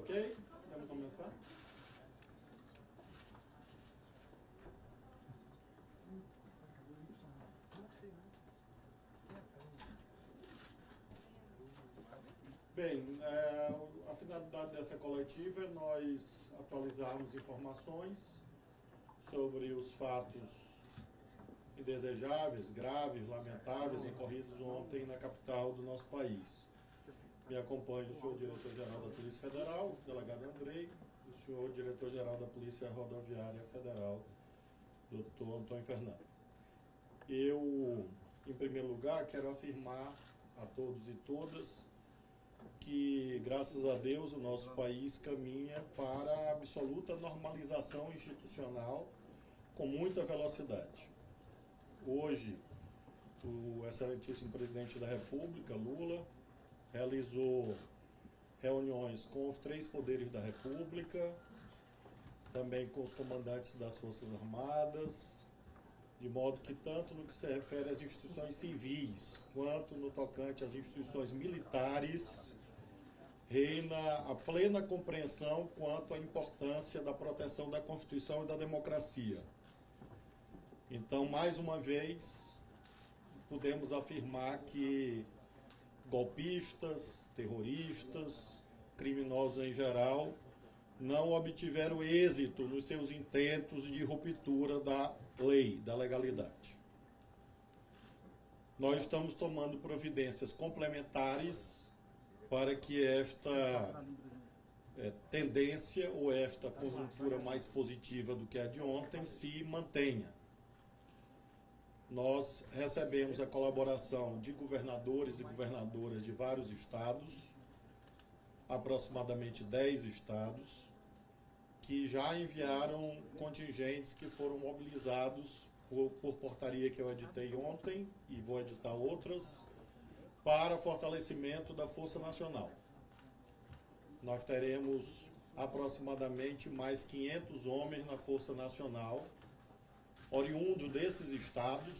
Ok? Vamos começar? Bem, a finalidade dessa coletiva é nós atualizarmos informações sobre os fatos indesejáveis, graves, lamentáveis, ocorridos ontem na capital do nosso país. Me acompanha o senhor diretor-geral da Polícia Federal, o delegado Andrei, e o senhor diretor-geral da Polícia Rodoviária Federal, doutor Antônio Fernando. Eu, em primeiro lugar, quero afirmar a todos e todas que, graças a Deus, o nosso país caminha para a absoluta normalização institucional com muita velocidade. Hoje, o excelentíssimo presidente da República, Lula, realizou reuniões com os 3 poderes da República, também com os comandantes das Forças Armadas, de modo que tanto no que se refere às instituições civis, quanto no tocante às instituições militares, reina a plena compreensão quanto à importância da proteção da Constituição e da democracia. Então, mais uma vez, podemos afirmar que golpistas, terroristas, criminosos em geral, não obtiveram êxito nos seus intentos de ruptura da lei, da legalidade. Nós estamos tomando providências complementares para que esta tendência ou esta conjuntura mais positiva do que a de ontem se mantenha. Nós recebemos a colaboração de governadores e governadoras de vários estados, aproximadamente 10 estados, que já enviaram contingentes que foram mobilizados por portaria que eu editei ontem, e vou editar outras, para fortalecimento da Força Nacional. Nós teremos aproximadamente mais 500 homens na Força Nacional, oriundo desses estados,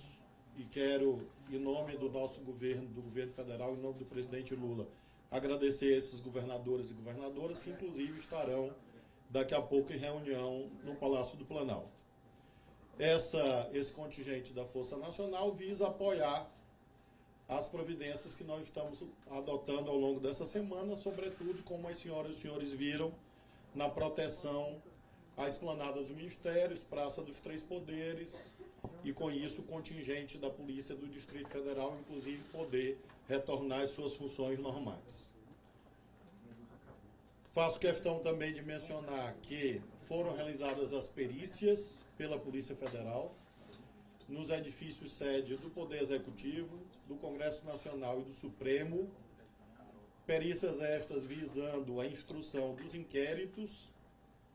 e quero, em nome do nosso governo, do governo federal, em nome do presidente Lula, agradecer a esses governadores e governadoras que, inclusive, estarão daqui a pouco em reunião no Palácio do Planalto. Esse contingente da Força Nacional visa apoiar as providências que nós estamos adotando ao longo dessa semana, sobretudo, como as senhoras e os senhores viram, na proteção à esplanada dos ministérios, Praça dos 3 Poderes, e com isso o contingente da Polícia do Distrito Federal, inclusive, poder retornar às suas funções normais. Faço questão também de mencionar que foram realizadas as perícias pela Polícia Federal nos edifícios sede do Poder Executivo, do Congresso Nacional e do Supremo, perícias estas visando a instrução dos inquéritos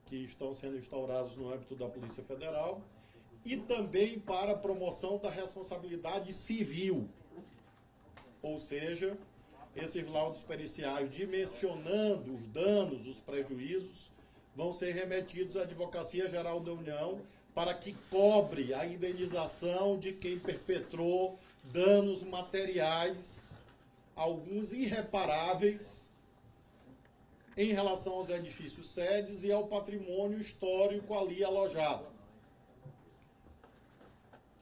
que estão sendo instaurados no âmbito da Polícia Federal, e também para a promoção da responsabilidade civil, ou seja, esses laudos periciais dimensionando os danos, os prejuízos, vão ser remetidos à Advocacia Geral da União para que cobre a indenização de quem perpetrou danos materiais, alguns irreparáveis, em relação aos edifícios sedes e ao patrimônio histórico ali alojado.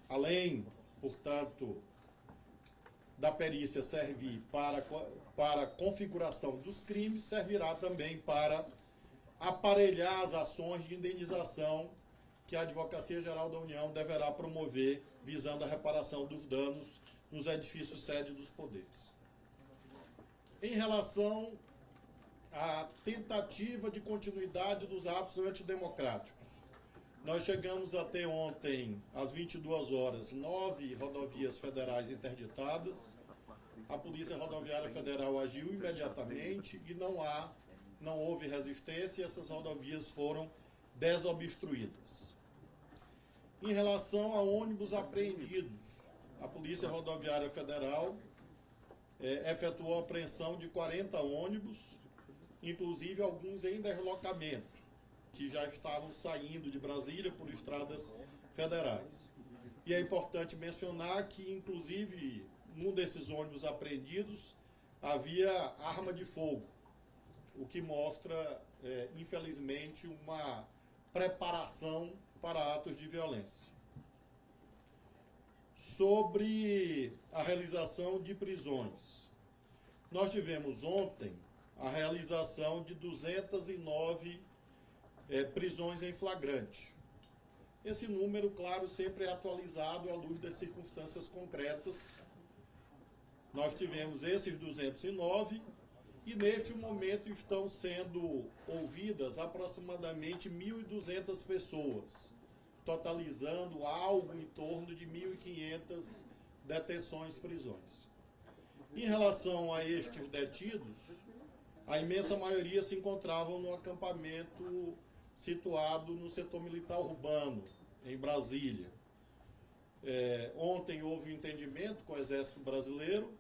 Além, portanto, da perícia servir para a configuração dos crimes, servirá também para aparelhar as ações de indenização que a Advocacia Geral da União deverá promover, visando a reparação dos danos nos edifícios sede dos poderes. Em relação à tentativa de continuidade dos atos antidemocráticos, nós chegamos a ter ontem, às 22 horas, 9 rodovias federais interditadas. A Polícia Rodoviária Federal agiu imediatamente e não houve resistência, e essas rodovias foram desobstruídas. Em relação a ônibus apreendidos, a Polícia Rodoviária Federal efetuou a apreensão de 40 ônibus, inclusive alguns em deslocamento, que já estavam saindo de Brasília por estradas federais. E é importante mencionar que, inclusive, num desses ônibus apreendidos, havia arma de fogo. o que mostra, infelizmente, uma preparação para atos de violência. Sobre a realização de prisões. Nós tivemos ontem a realização de 209 prisões em flagrante. Esse número, claro, sempre é atualizado à luz das circunstâncias concretas. Nós tivemos esses 209 e, neste momento, estão sendo ouvidas aproximadamente 1.200 pessoas, totalizando algo em torno de 1.500 detenções, prisões. Em relação a estes detidos, a imensa maioria se encontravam no acampamento situado no setor militar urbano, em Brasília. Ontem houve um entendimento com o Exército Brasileiro.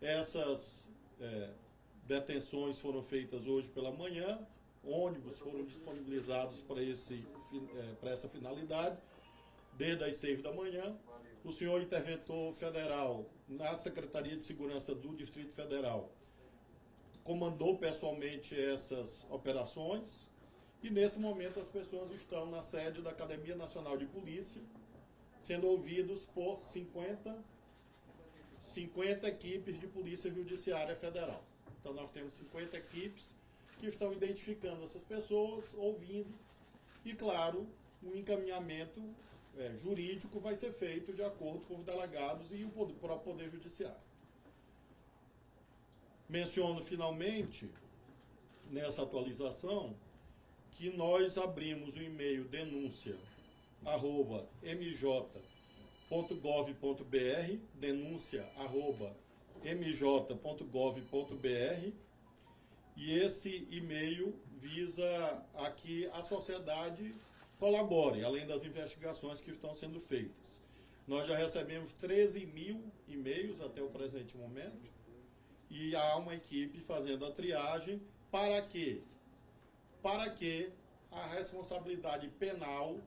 Essas detenções foram feitas hoje pela manhã, ônibus foram disponibilizados para essa finalidade, desde as 6 da manhã. O senhor interventor federal, na Secretaria de Segurança do Distrito Federal, comandou pessoalmente essas operações e, nesse momento, as pessoas estão na sede da Academia Nacional de Polícia, sendo ouvidos por 50 equipes de Polícia Judiciária Federal. Então, nós temos 50 equipes que estão identificando essas pessoas, ouvindo, e, claro, o encaminhamento jurídico vai ser feito de acordo com os delegados e o próprio Poder Judiciário. Menciono, finalmente, nessa atualização, que nós abrimos o e-mail denúncia@mj.gov.br, denúncia@mj.gov.br, e esse e-mail visa a que a sociedade colabore, além das investigações que estão sendo feitas. Nós já recebemos 13.000 e-mails até o presente momento, e há uma equipe fazendo a triagem para que a responsabilidade penal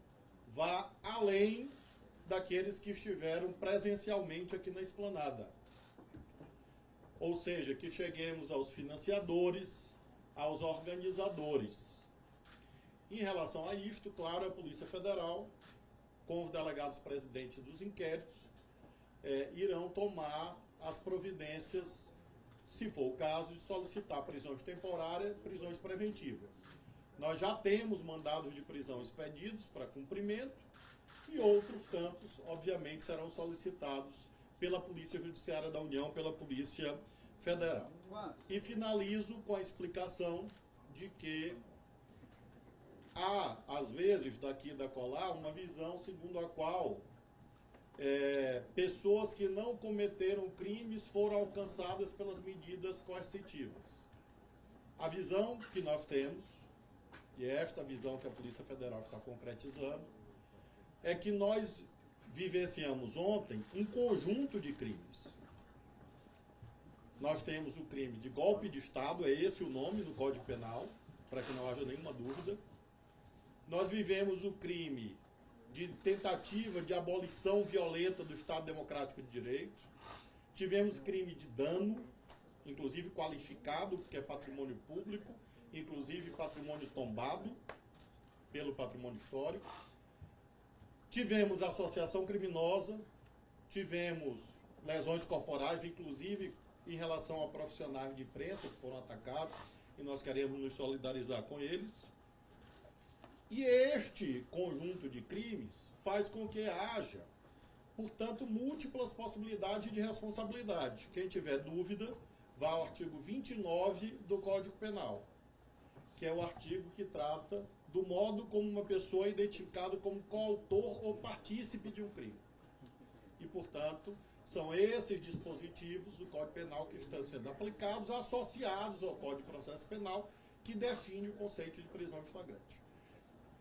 vá além daqueles que estiveram presencialmente aqui na esplanada. Ou seja, que cheguemos aos financiadores, aos organizadores. Em relação a isto, claro, a Polícia Federal, com os delegados presidentes dos inquéritos, irão tomar as providências, se for o caso, de solicitar prisões temporárias, prisões preventivas. Nós já temos mandados de prisão expedidos para cumprimento e outros tantos, obviamente, serão solicitados pela Polícia Judiciária da União, pela Polícia Federal. E finalizo com a explicação de que há, às vezes, daqui e da colar, uma visão segundo a qual pessoas que não cometeram crimes foram alcançadas pelas medidas coercitivas. A visão que nós temos, e é esta visão que a Polícia Federal está concretizando, é que nós vivenciamos ontem um conjunto de crimes. Nós temos o crime de golpe de Estado, é esse o nome do Código Penal, para que não haja nenhuma dúvida. Nós vivemos o crime de tentativa de abolição violenta do Estado Democrático de Direito. Tivemos crime de dano, inclusive qualificado, que é patrimônio público, inclusive patrimônio tombado pelo patrimônio histórico. Tivemos associação criminosa, tivemos lesões corporais, inclusive em relação a profissionais de imprensa que foram atacados, e nós queremos nos solidarizar com eles. E este conjunto de crimes faz com que haja, portanto, múltiplas possibilidades de responsabilidade. Quem tiver dúvida, vá ao artigo 29 do Código Penal, que é o artigo que trata do modo como uma pessoa é identificada como coautor ou partícipe de um crime. E, portanto, são esses dispositivos do Código Penal que estão sendo aplicados, associados ao Código de Processo Penal, que define o conceito de prisão em flagrante.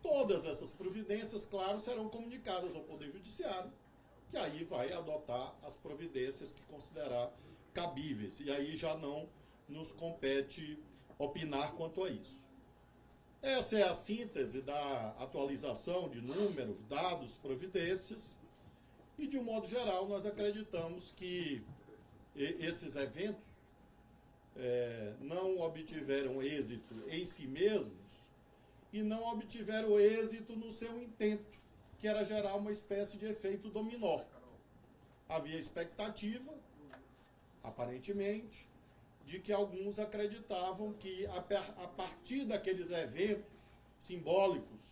Todas essas providências, claro, serão comunicadas ao Poder Judiciário, que aí vai adotar as providências que considerar cabíveis. E aí já não nos compete opinar quanto a isso. Essa é a síntese da atualização de números, dados, providências. E, de um modo geral, nós acreditamos que esses eventos não obtiveram êxito em si mesmos e não obtiveram êxito no seu intento, que era gerar uma espécie de efeito dominó. Havia expectativa, aparentemente, de que alguns acreditavam que a partir daqueles eventos simbólicos,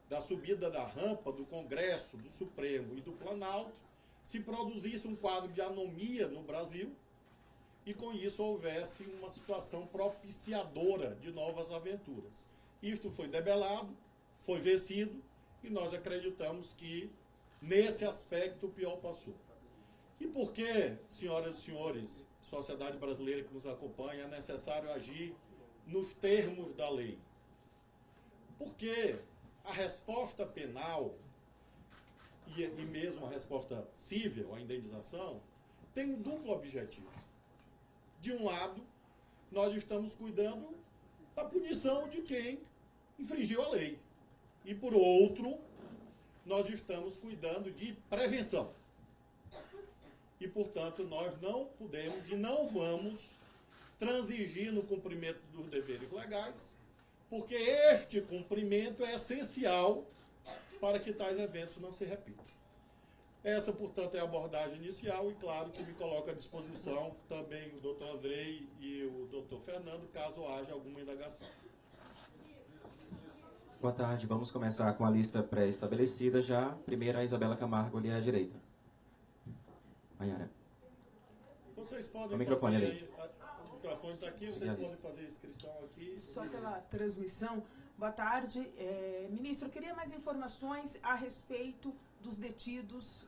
da subida da rampa do Congresso, do Supremo e do Planalto, se produzisse um quadro de anomia no Brasil e com isso houvesse uma situação propiciadora de novas aventuras. Isto foi debelado, foi vencido e nós acreditamos que nesse aspecto o pior passou. E por que, senhoras e senhores, sociedade brasileira que nos acompanha, é necessário agir nos termos da lei? Porque a resposta penal e mesmo a resposta civil, a indenização, tem um duplo objetivo. De um lado, nós estamos cuidando da punição de quem infringiu a lei. E por outro, nós estamos cuidando de prevenção. E, portanto, nós não podemos e não vamos transigir no cumprimento dos deveres legais, porque este cumprimento é essencial para que tais eventos não se repitam. Essa, portanto, é a abordagem inicial e, claro, que me coloco à disposição também o doutor Andrei e o doutor Fernando, caso haja alguma indagação. Boa tarde, vamos começar com a lista pré-estabelecida já. Primeiro, a Isabela Camargo, ali à direita. Mayara. Vocês podem o microfone fazer ali. O microfone está aqui, vocês podem fazer a inscrição aqui. Só pela transmissão. Boa tarde. Ministro, eu queria mais informações a respeito dos detidos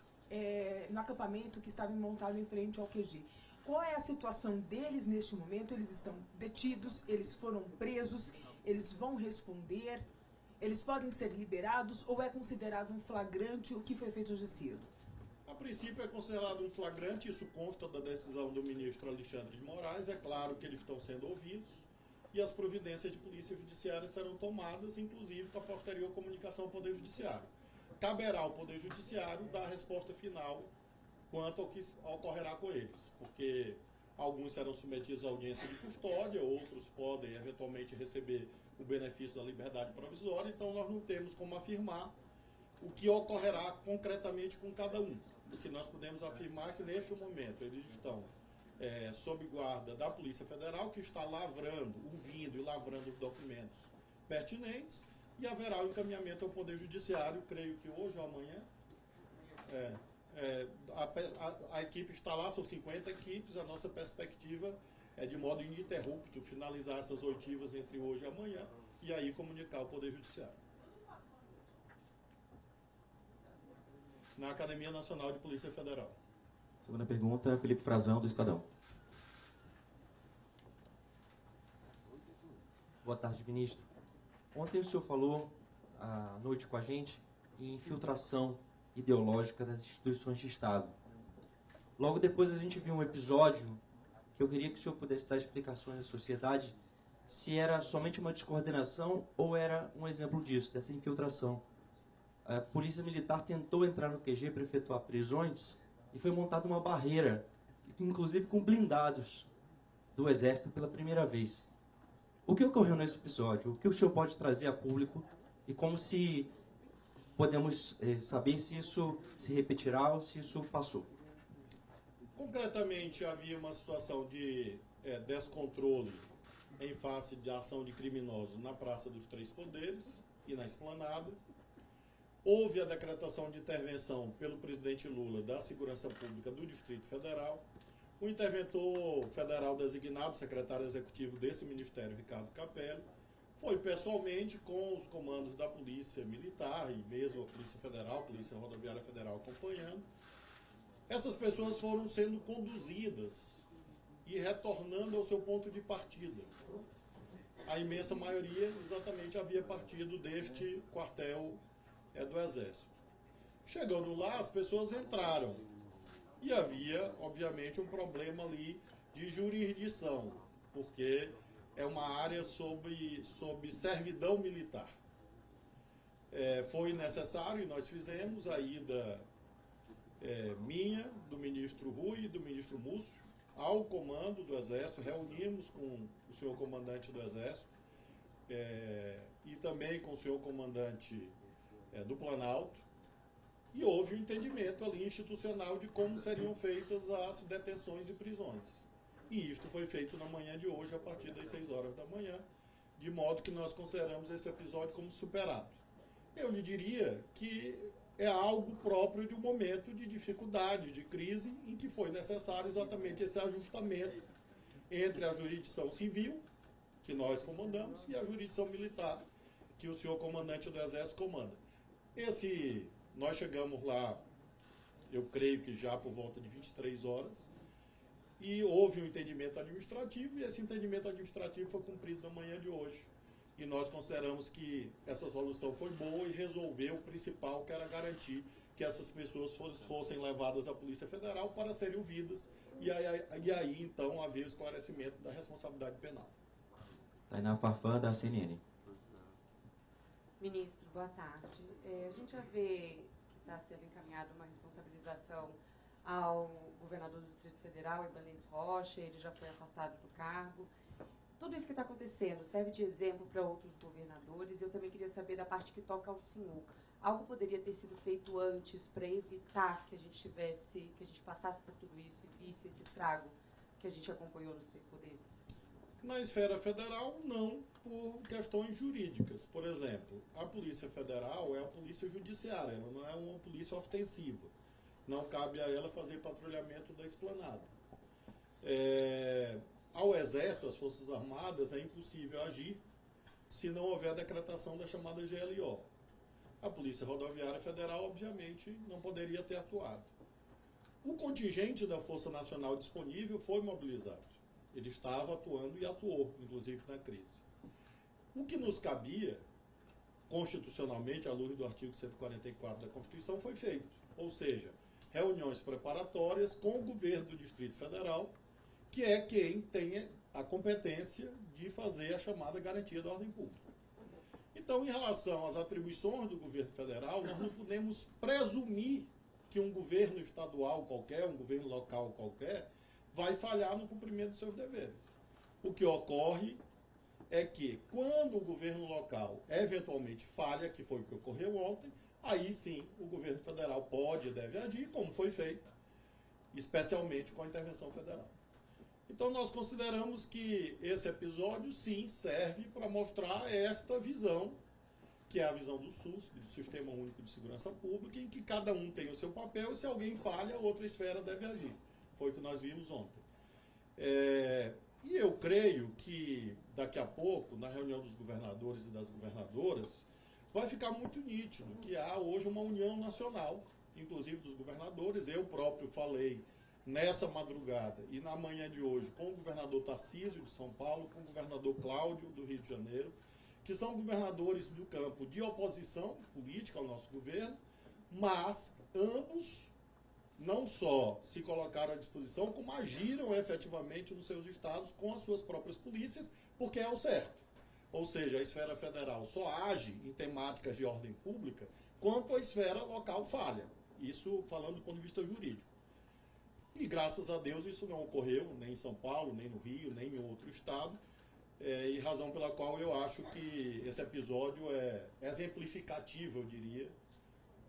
no acampamento que estava montado em frente ao QG. Qual é a situação deles neste momento? Eles estão detidos, eles foram presos, eles vão responder, eles podem ser liberados ou é considerado um flagrante o que foi feito hoje cedo? A princípio é considerado um flagrante, isso consta da decisão do ministro Alexandre de Moraes. É claro que eles estão sendo ouvidos e as providências de polícia judiciária serão tomadas, inclusive com a posterior comunicação ao Poder Judiciário. Caberá ao Poder Judiciário dar a resposta final quanto ao que ocorrerá com eles, porque alguns serão submetidos à audiência de custódia, outros podem eventualmente receber o benefício da liberdade provisória, então nós não temos como afirmar o que ocorrerá concretamente com cada um. O que nós podemos afirmar é que neste momento eles estão sob guarda da Polícia Federal, que está ouvindo e lavrando os documentos pertinentes, e haverá o encaminhamento ao Poder Judiciário, creio que hoje ou amanhã. A equipe está lá, são 50 equipes, a nossa perspectiva é de modo ininterrupto finalizar essas oitivas entre hoje e amanhã, e aí comunicar ao Poder Judiciário. Na Academia Nacional de Polícia Federal. Segunda pergunta, Felipe Frazão, do Estadão. Boa tarde, ministro. Ontem o senhor falou à noite com a gente em infiltração ideológica das instituições de Estado. Logo depois a gente viu um episódio que eu queria que o senhor pudesse dar explicações à sociedade se era somente uma descoordenação ou era um exemplo disso, dessa infiltração. A Polícia Militar tentou entrar no QG para efetuar prisões e foi montada uma barreira, inclusive com blindados do Exército pela primeira vez. O que ocorreu nesse episódio? O que o senhor pode trazer a público e como se podemos saber se isso se repetirá ou se isso passou? Concretamente, havia uma situação de descontrole em face de ação de criminosos na Praça dos Três Poderes e na Esplanada. Houve a decretação de intervenção pelo presidente Lula da Segurança Pública do Distrito Federal. O interventor federal designado, secretário executivo desse ministério, Ricardo Capelli, foi pessoalmente com os comandos da Polícia Militar e mesmo a Polícia Federal, Polícia Rodoviária Federal acompanhando. Essas pessoas foram sendo conduzidas e retornando ao seu ponto de partida. A imensa maioria exatamente havia partido deste quartel do Exército. Chegando lá, as pessoas entraram. E havia, obviamente, um problema ali de jurisdição, porque é uma área sob servidão militar. Foi necessário, e nós fizemos a ida minha, do ministro Rui e do ministro Múcio, ao comando do Exército, reunimos com o senhor comandante do Exército e também com o senhor comandante do Planalto, e houve um entendimento ali institucional de como seriam feitas as detenções e prisões. E isto foi feito na manhã de hoje, a partir das 6 horas da manhã, de modo que nós consideramos esse episódio como superado. Eu lhe diria que é algo próprio de um momento de dificuldade, de crise, em que foi necessário exatamente esse ajustamento entre a jurisdição civil, que nós comandamos, e a jurisdição militar, que o senhor comandante do Exército comanda. Nós chegamos lá, eu creio que já por volta de 23 horas, e houve um entendimento administrativo, e esse entendimento administrativo foi cumprido na manhã de hoje. E nós consideramos que essa solução foi boa e resolveu o principal, que era garantir que essas pessoas fossem levadas à Polícia Federal para serem ouvidas, e aí então haver o esclarecimento da responsabilidade penal. Tainá Farfã, da CNN. Ministro, boa tarde. A gente já vê que está sendo encaminhada uma responsabilização ao governador do Distrito Federal, Ibanez Rocha, ele já foi afastado do cargo. Tudo isso que está acontecendo serve de exemplo para outros governadores. Eu também queria saber da parte que toca ao senhor. Algo poderia ter sido feito antes para evitar que a gente passasse por tudo isso e visse esse estrago que a gente acompanhou nos 3 poderes? Na esfera federal, não, por questões jurídicas. Por exemplo, a Polícia Federal é a polícia judiciária, ela não é uma polícia ostensiva. Não cabe a ela fazer patrulhamento da esplanada. Ao Exército, às Forças Armadas, é impossível agir se não houver a decretação da chamada GLO. A Polícia Rodoviária Federal, obviamente, não poderia ter atuado. O contingente da Força Nacional disponível foi mobilizado. Ele estava atuando e atuou, inclusive, na crise. O que nos cabia, constitucionalmente, à luz do artigo 144 da Constituição, foi feito. Ou seja, reuniões preparatórias com o governo do Distrito Federal, que é quem tem a competência de fazer a chamada garantia da ordem pública. Então, em relação às atribuições do governo federal, nós não podemos presumir que um governo estadual qualquer, um governo local qualquer, vai falhar no cumprimento dos seus deveres. O que ocorre é que, quando o governo local eventualmente falha, que foi o que ocorreu ontem, aí sim o governo federal pode e deve agir, como foi feito, especialmente com a intervenção federal. Então nós consideramos que esse episódio sim serve para mostrar esta visão, que é a visão do SUSP, do Sistema Único de Segurança Pública, em que cada um tem o seu papel e se alguém falha, outra esfera deve agir. Foi o que nós vimos ontem. E eu creio que daqui a pouco, na reunião dos governadores e das governadoras, vai ficar muito nítido que há hoje uma união nacional, inclusive dos governadores. Eu próprio falei nessa madrugada e na manhã de hoje com o governador Tarcísio de São Paulo, com o governador Cláudio do Rio de Janeiro, que são governadores do campo de oposição política ao nosso governo, mas ambos não só se colocaram à disposição, como agiram efetivamente nos seus estados com as suas próprias polícias, porque é o certo. Ou seja, a esfera federal só age em temáticas de ordem pública quanto a esfera local falha. Isso falando do ponto de vista jurídico. E graças a Deus isso não ocorreu nem em São Paulo, nem no Rio, nem em outro estado, e razão pela qual eu acho que esse episódio é exemplificativo, eu diria,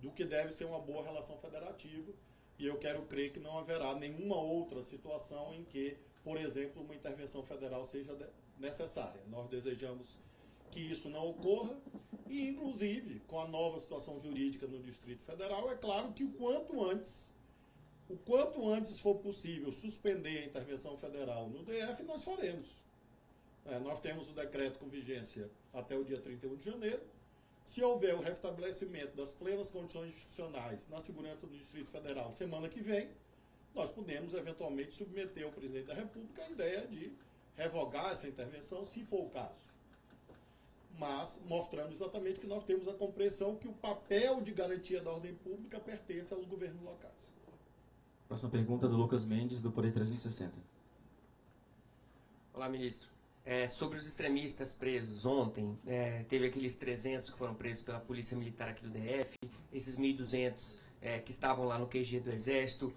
do que deve ser uma boa relação federativa, e eu quero crer que não haverá nenhuma outra situação em que, por exemplo, uma intervenção federal seja necessária. Nós desejamos que isso não ocorra e, inclusive, com a nova situação jurídica no Distrito Federal, é claro que o quanto antes for possível suspender a intervenção federal no DF, nós faremos. Nós temos o decreto com vigência até o dia 31 de janeiro. Se houver o restabelecimento das plenas condições institucionais na segurança do Distrito Federal semana que vem, nós podemos eventualmente submeter ao presidente da República a ideia de revogar essa intervenção, se for o caso. Mas mostrando exatamente que nós temos a compreensão que o papel de garantia da ordem pública pertence aos governos locais. Próxima pergunta do Lucas Mendes, do Poder 360. Olá, ministro. Sobre os extremistas presos ontem, teve aqueles 300 que foram presos pela Polícia Militar aqui do DF, esses 1.200 que estavam lá no QG do Exército.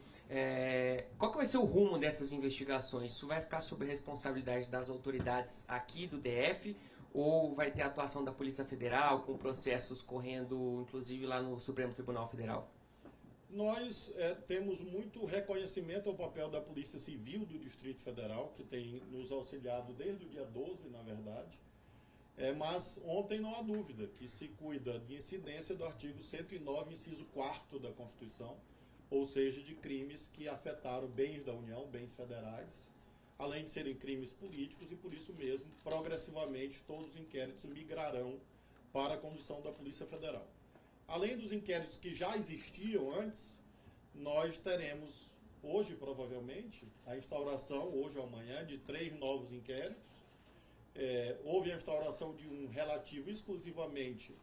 Qual que é vai ser o rumo dessas investigações? Isso vai ficar sob a responsabilidade das autoridades aqui do DF ou vai ter atuação da Polícia Federal com processos correndo, inclusive, lá no Supremo Tribunal Federal? Nós temos muito reconhecimento ao papel da Polícia Civil do Distrito Federal, que tem nos auxiliado desde o dia 12, na verdade. Mas ontem não há dúvida que se cuida de incidência do artigo 109, inciso 4º da Constituição, ou seja, de crimes que afetaram bens da União, bens federais, além de serem crimes políticos, e por isso mesmo, progressivamente, todos os inquéritos migrarão para a condução da Polícia Federal. Além dos inquéritos que já existiam antes, nós teremos, hoje provavelmente, a instauração, hoje ou amanhã, de 3 novos inquéritos. Houve a instauração de um relativo exclusivamente,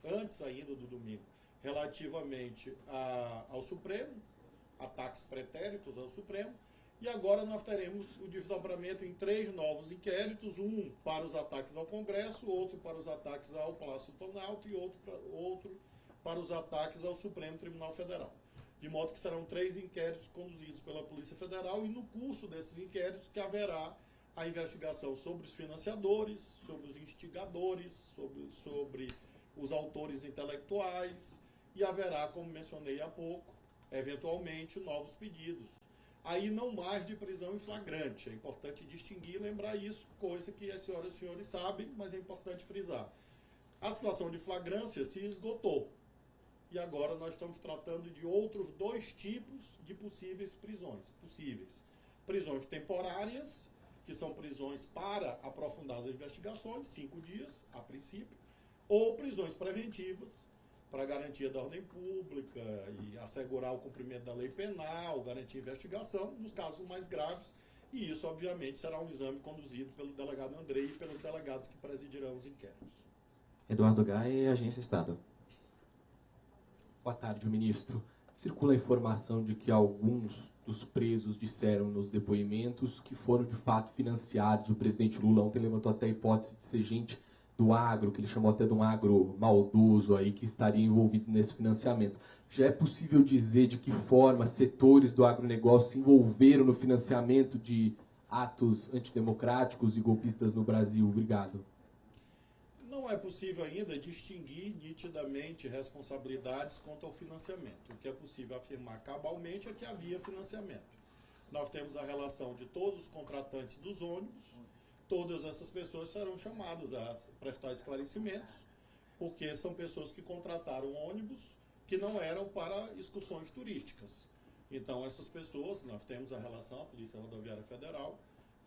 antes ainda do domingo, relativamente ao Supremo, ataques pretéritos ao Supremo, e agora nós teremos o desdobramento em 3 novos inquéritos, um para os ataques ao Congresso, outro para os ataques ao Palácio do Planalto e outro para os ataques ao Supremo Tribunal Federal. De modo que serão 3 inquéritos conduzidos pela Polícia Federal, e no curso desses inquéritos que haverá a investigação sobre os financiadores, sobre os instigadores, sobre os autores intelectuais, e haverá, como mencionei há pouco, eventualmente novos pedidos. Aí não mais de prisão em flagrante. É importante distinguir e lembrar isso, coisa que as senhoras e os senhores sabem, mas é importante frisar. A situação de flagrância se esgotou. E agora nós estamos tratando de outros 2 tipos de possíveis prisões. Prisões temporárias, que são prisões para aprofundar as investigações, 5 dias, a princípio, ou prisões preventivas, para garantia da ordem pública e assegurar o cumprimento da lei penal, garantir a investigação, nos casos mais graves, e isso, obviamente, será um exame conduzido pelo delegado Andrei e pelos delegados que presidirão os inquéritos. Eduardo Gai, Agência Estado. Boa tarde, ministro. Circula a informação de que alguns dos presos disseram nos depoimentos que foram, de fato, financiados. O presidente Lula ontem levantou até a hipótese de ser gente do agro, que ele chamou até de um agro maldoso aí, que estaria envolvido nesse financiamento. Já é possível dizer de que forma setores do agronegócio se envolveram no financiamento de atos antidemocráticos e golpistas no Brasil? Obrigado. Não é possível ainda distinguir nitidamente responsabilidades quanto ao financiamento. O que é possível afirmar cabalmente é que havia financiamento. Nós temos a relação de todos os contratantes dos ônibus. Todas essas pessoas serão chamadas a prestar esclarecimentos, porque são pessoas que contrataram ônibus que não eram para excursões turísticas. Então, essas pessoas, nós temos a relação, a Polícia Rodoviária Federal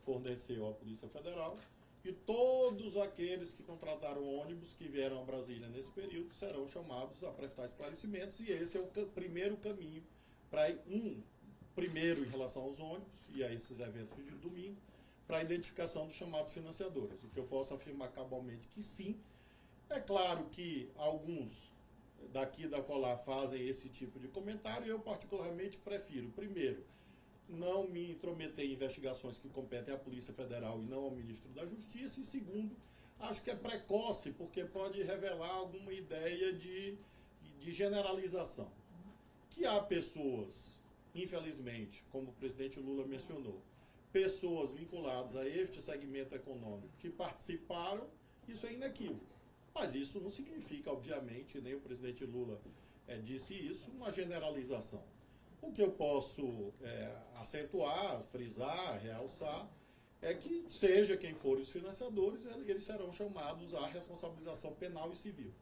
forneceu à Polícia Federal, e todos aqueles que contrataram ônibus que vieram a Brasília nesse período serão chamados a prestar esclarecimentos, e esse é o primeiro caminho para primeiro em relação aos ônibus e a esses eventos de domingo, para a identificação dos chamados financiadores. O que eu posso afirmar cabalmente que sim. É claro que alguns daqui e da colar fazem esse tipo de comentário, e eu particularmente prefiro, primeiro, não me intrometer em investigações que competem à Polícia Federal e não ao Ministro da Justiça, e segundo, acho que é precoce, porque pode revelar alguma ideia de generalização. Que há pessoas, infelizmente, como o presidente Lula mencionou, pessoas vinculadas a este segmento econômico que participaram, isso é inequívoco. Mas isso não significa, obviamente, nem o presidente Lula disse isso, uma generalização. O que eu posso acentuar, frisar, realçar, é que seja quem for os financiadores, eles serão chamados à responsabilização penal e civil.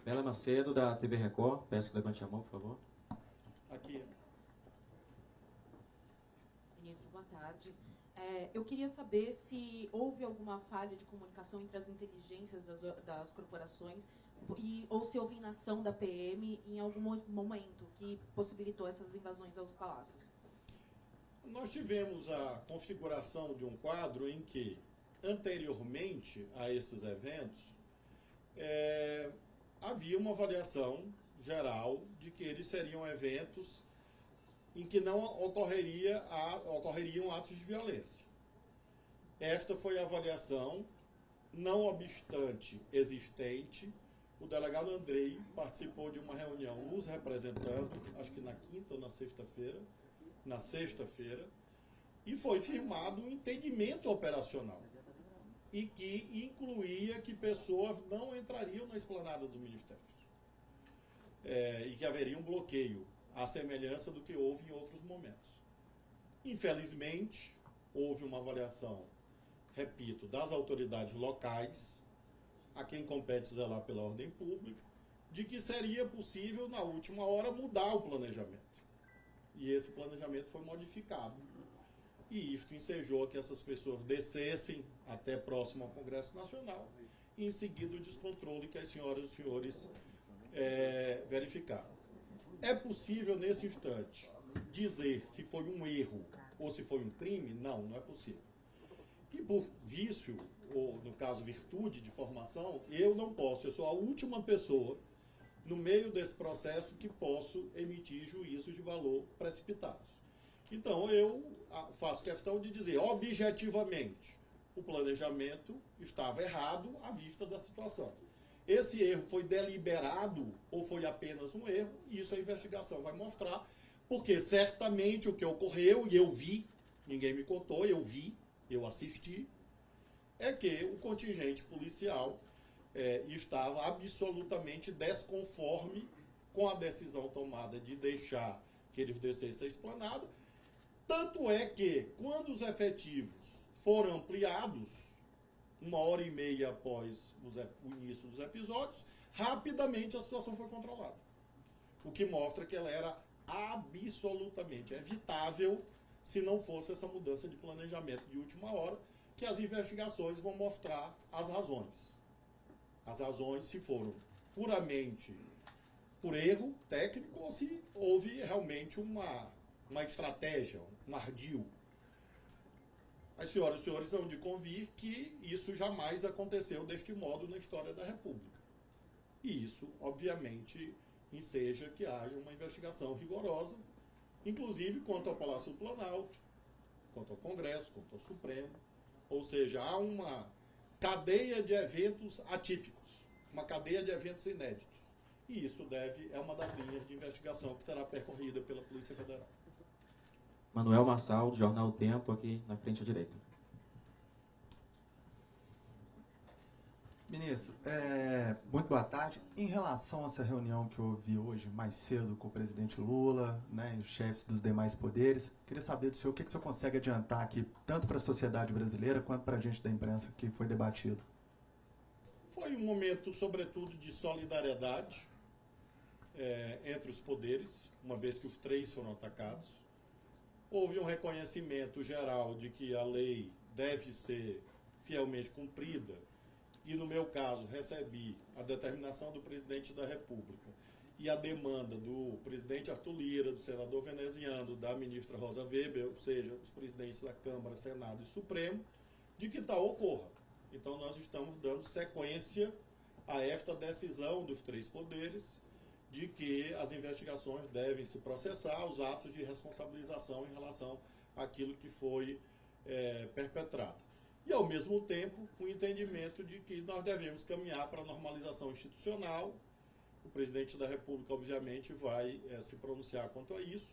Bela Macedo, da TV Record. Peço que levante a mão, por favor. Aqui. Ministro, boa tarde. Eu queria saber se houve alguma falha de comunicação entre as inteligências das corporações ou se houve inação da PM em algum momento que possibilitou essas invasões aos palácios. Nós tivemos a configuração de um quadro em que, anteriormente a esses eventos, havia uma avaliação geral de que eles seriam eventos em que não ocorreriam atos de violência. Esta foi a avaliação, não obstante existente. O delegado Andrei participou de uma reunião nos representando, acho que na quinta ou na sexta-feira, na sexta-feira, e foi firmado um entendimento operacional, e que incluía que pessoas não entrariam na esplanada dos ministérios. E que haveria um bloqueio, à semelhança do que houve em outros momentos. Infelizmente, houve uma avaliação, repito, das autoridades locais, a quem compete zelar pela ordem pública, de que seria possível, na última hora, mudar o planejamento. E esse planejamento foi modificado. E isto ensejou que essas pessoas descessem até próximo ao Congresso Nacional, e em seguida o descontrole que as senhoras e os senhores verificaram. É possível, nesse instante, dizer se foi um erro ou se foi um crime? Não, não é possível. E por vício, ou no caso virtude de formação, eu não posso, eu sou a última pessoa no meio desse processo que posso emitir juízos de valor precipitados. Então eu faço questão de dizer, objetivamente, o planejamento estava errado à vista da situação. Esse erro foi deliberado ou foi apenas um erro? Isso a investigação vai mostrar, porque certamente o que ocorreu, e eu vi, ninguém me contou, eu vi, eu assisti, é que o contingente policial estava absolutamente desconforme com a decisão tomada de deixar que eles descessem a esplanada. Tanto é que, quando os efetivos foram ampliados, 1h30 após o início dos episódios, rapidamente a situação foi controlada. O que mostra que ela era absolutamente evitável se não fosse essa mudança de planejamento de última hora, que as investigações vão mostrar as razões. As razões se foram puramente por erro técnico ou se houve realmente uma estratégia, um ardil. As senhoras e os senhores hão de convir que isso jamais aconteceu deste modo na história da República. E isso, obviamente, enseja que haja uma investigação rigorosa, inclusive quanto ao Palácio do Planalto, quanto ao Congresso, quanto ao Supremo. Ou seja, há uma cadeia de eventos atípicos, uma cadeia de eventos inéditos. E isso é uma das linhas de investigação que será percorrida pela Polícia Federal. Manuel Marçal, do Jornal O Tempo, aqui na frente à direita. Ministro, muito boa tarde. Em relação a essa reunião que eu ouvi hoje, mais cedo, com o presidente Lula, né, e os chefes dos demais poderes, queria saber do senhor o que o senhor consegue adiantar aqui, tanto para a sociedade brasileira quanto para a gente da imprensa, que foi debatido. Foi um momento, sobretudo, de solidariedade entre os poderes, uma vez que os três foram atacados. Houve um reconhecimento geral de que a lei deve ser fielmente cumprida, e no meu caso recebi a determinação do presidente da República e a demanda do presidente Arthur Lira, do senador veneziano, da ministra Rosa Weber, ou seja, os presidentes da Câmara, Senado e Supremo, de que tal ocorra. Então nós estamos dando sequência a esta decisão dos três poderes de que as investigações devem se processar, os atos de responsabilização em relação àquilo que foi perpetrado. E, ao mesmo tempo, o entendimento de que nós devemos caminhar para a normalização institucional. O presidente da República, obviamente, vai se pronunciar quanto a isso,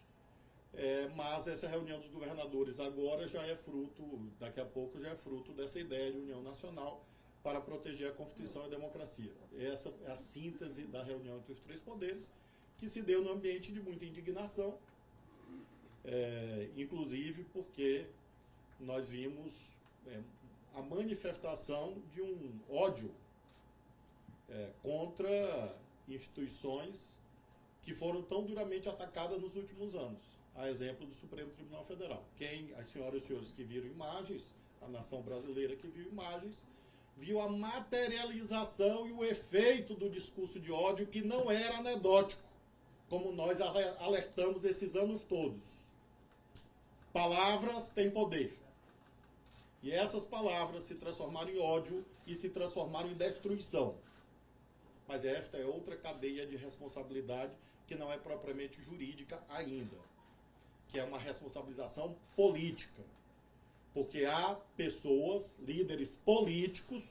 mas essa reunião dos governadores agora já é fruto, daqui a pouco já é fruto dessa ideia de união nacional para proteger a Constituição e a democracia. Essa é a síntese da reunião entre os três poderes, que se deu no ambiente de muita indignação, inclusive porque nós vimos a manifestação de um ódio contra instituições que foram tão duramente atacadas nos últimos anos, a exemplo do Supremo Tribunal Federal. As senhoras e os senhores que viram imagens, a nação brasileira que viu imagens, viu a materialização e o efeito do discurso de ódio, que não era anedótico, como nós alertamos esses anos todos. Palavras têm poder. E essas palavras se transformaram em ódio e se transformaram em destruição. Mas esta é outra cadeia de responsabilidade que não é propriamente jurídica ainda, que é uma responsabilização política. Porque há pessoas, líderes políticos,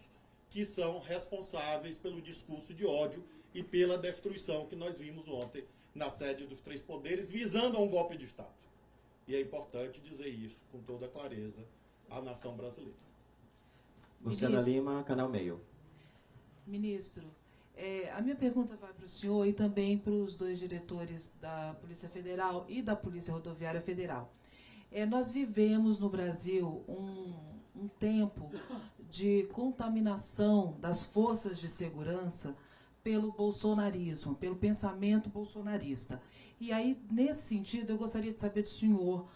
que são responsáveis pelo discurso de ódio e pela destruição que nós vimos ontem na sede dos três poderes, visando a um golpe de Estado. E é importante dizer isso com toda clareza à nação brasileira. Luciana Ministro. Lima, Canal Meio. Ministro, a minha pergunta vai para o senhor e também para os dois diretores da Polícia Federal e da Polícia Rodoviária Federal. Nós vivemos no Brasil um tempo de contaminação das forças de segurança pelo bolsonarismo, pelo pensamento bolsonarista. E aí, nesse sentido, eu gostaria de saber do senhor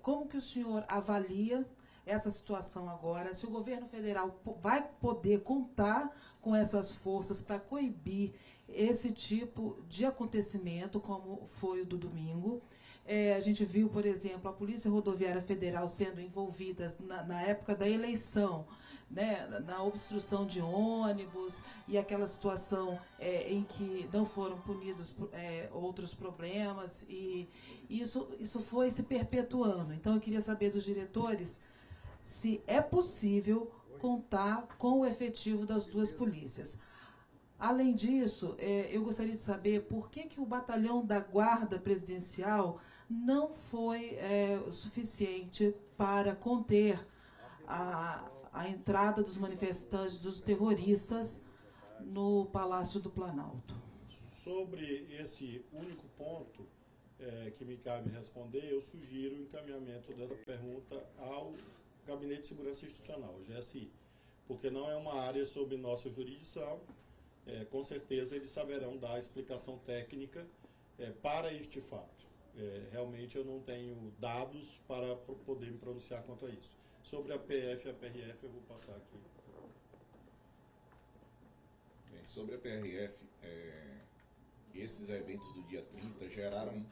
como que o senhor avalia essa situação agora, se o governo federal vai poder contar com essas forças para coibir esse tipo de acontecimento, como foi o do domingo. A gente viu, por exemplo, a Polícia Rodoviária Federal sendo envolvida na época da eleição, né, na obstrução de ônibus e aquela situação em que não foram punidos outros problemas, e isso foi se perpetuando. Então, eu queria saber dos diretores se é possível contar com o efetivo das duas polícias. Além disso, eu gostaria de saber por que o batalhão da Guarda Presidencial não foi o suficiente para conter a entrada dos manifestantes, dos terroristas, no Palácio do Planalto. Sobre esse único ponto que me cabe responder, eu sugiro o encaminhamento dessa pergunta ao Gabinete de Segurança Institucional, o GSI, porque não é uma área sob nossa jurisdição. Com certeza eles saberão dar a explicação técnica para este fato. Realmente eu não tenho dados para poder me pronunciar quanto a isso. Sobre a PF e a PRF eu vou passar aqui. Bem, sobre a PRF, esses eventos do dia 30 geraram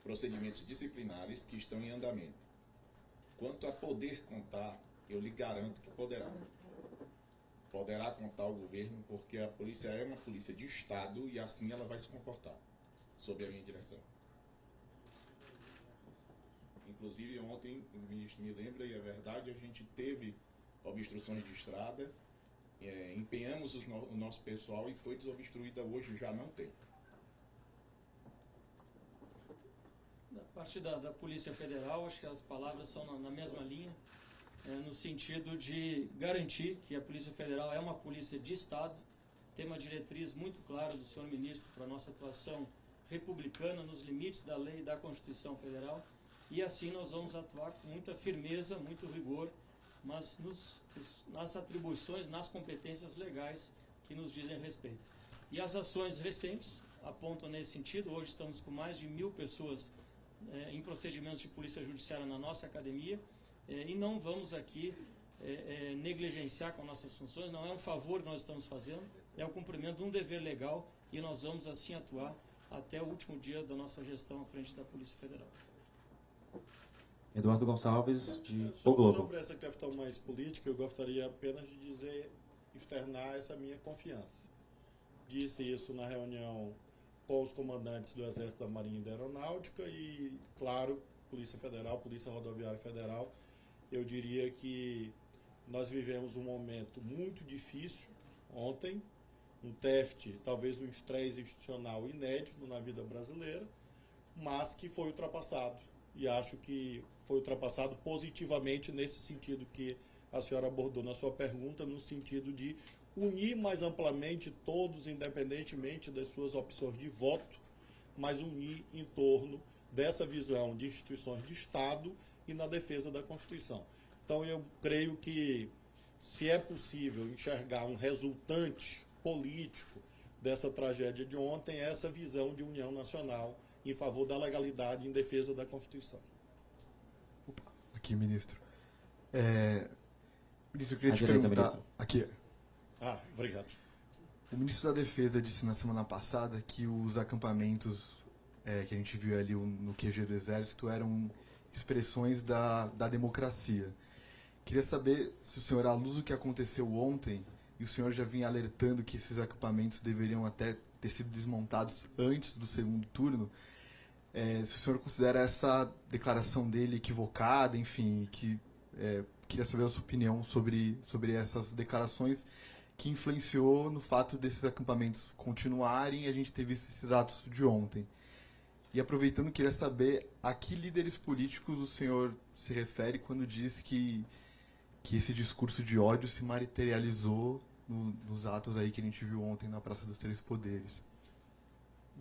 procedimentos disciplinares que estão em andamento. Quanto a poder contar, eu lhe garanto que poderá. Poderá contar o governo, porque a polícia é uma polícia de Estado e assim ela vai se comportar, sob a minha direção. Inclusive, ontem, o ministro me lembra, e é verdade, a gente teve obstruções de estrada, empenhamos o nosso pessoal e foi desobstruída hoje, já não tem. Da parte da Polícia Federal, acho que as palavras são na mesma linha, no sentido de garantir que a Polícia Federal é uma polícia de Estado, tem uma diretriz muito clara do senhor ministro para a nossa atuação republicana nos limites da lei e da Constituição Federal, e assim nós vamos atuar com muita firmeza, muito rigor, mas nas atribuições, nas competências legais que nos dizem respeito. E as ações recentes apontam nesse sentido. Hoje estamos com mais de 1.000 pessoas em procedimentos de polícia judiciária na nossa academia, e não vamos aqui negligenciar com nossas funções. Não é um favor que nós estamos fazendo, é o cumprimento de um dever legal, e nós vamos assim atuar até o último dia da nossa gestão à frente da Polícia Federal. Eduardo Gonçalves, de O Globo. Sobre essa questão mais política, eu gostaria apenas de externar essa minha confiança. Disse isso na reunião com os comandantes do Exército, da Marinha e da Aeronáutica e, claro, Polícia Federal, Polícia Rodoviária Federal. Eu diria que nós vivemos um momento muito difícil ontem, um teste, talvez um estresse institucional inédito na vida brasileira, mas que foi ultrapassado. E acho que foi ultrapassado positivamente nesse sentido que a senhora abordou na sua pergunta, no sentido de unir mais amplamente todos, independentemente das suas opções de voto, mas unir em torno dessa visão de instituições de Estado e na defesa da Constituição. Então eu creio que, se é possível enxergar um resultante político dessa tragédia de ontem, é essa visão de união nacional em favor da legalidade e em defesa da Constituição. Aqui, ministro. Ministro, eu queria te perguntar... Ministro. Aqui. Obrigado. O ministro da Defesa disse na semana passada que os acampamentos que a gente viu ali no QG do Exército eram expressões da democracia. Queria saber se o senhor, à luz do que aconteceu ontem, e o senhor já vinha alertando que esses acampamentos deveriam até ter sido desmontados antes do segundo turno, se o senhor considera essa declaração dele equivocada, enfim, queria saber a sua opinião sobre essas declarações que influenciou no fato desses acampamentos continuarem, e a gente ter visto esses atos de ontem. E aproveitando, queria saber a que líderes políticos o senhor se refere quando diz que esse discurso de ódio se materializou nos atos aí que a gente viu ontem na Praça dos Três Poderes.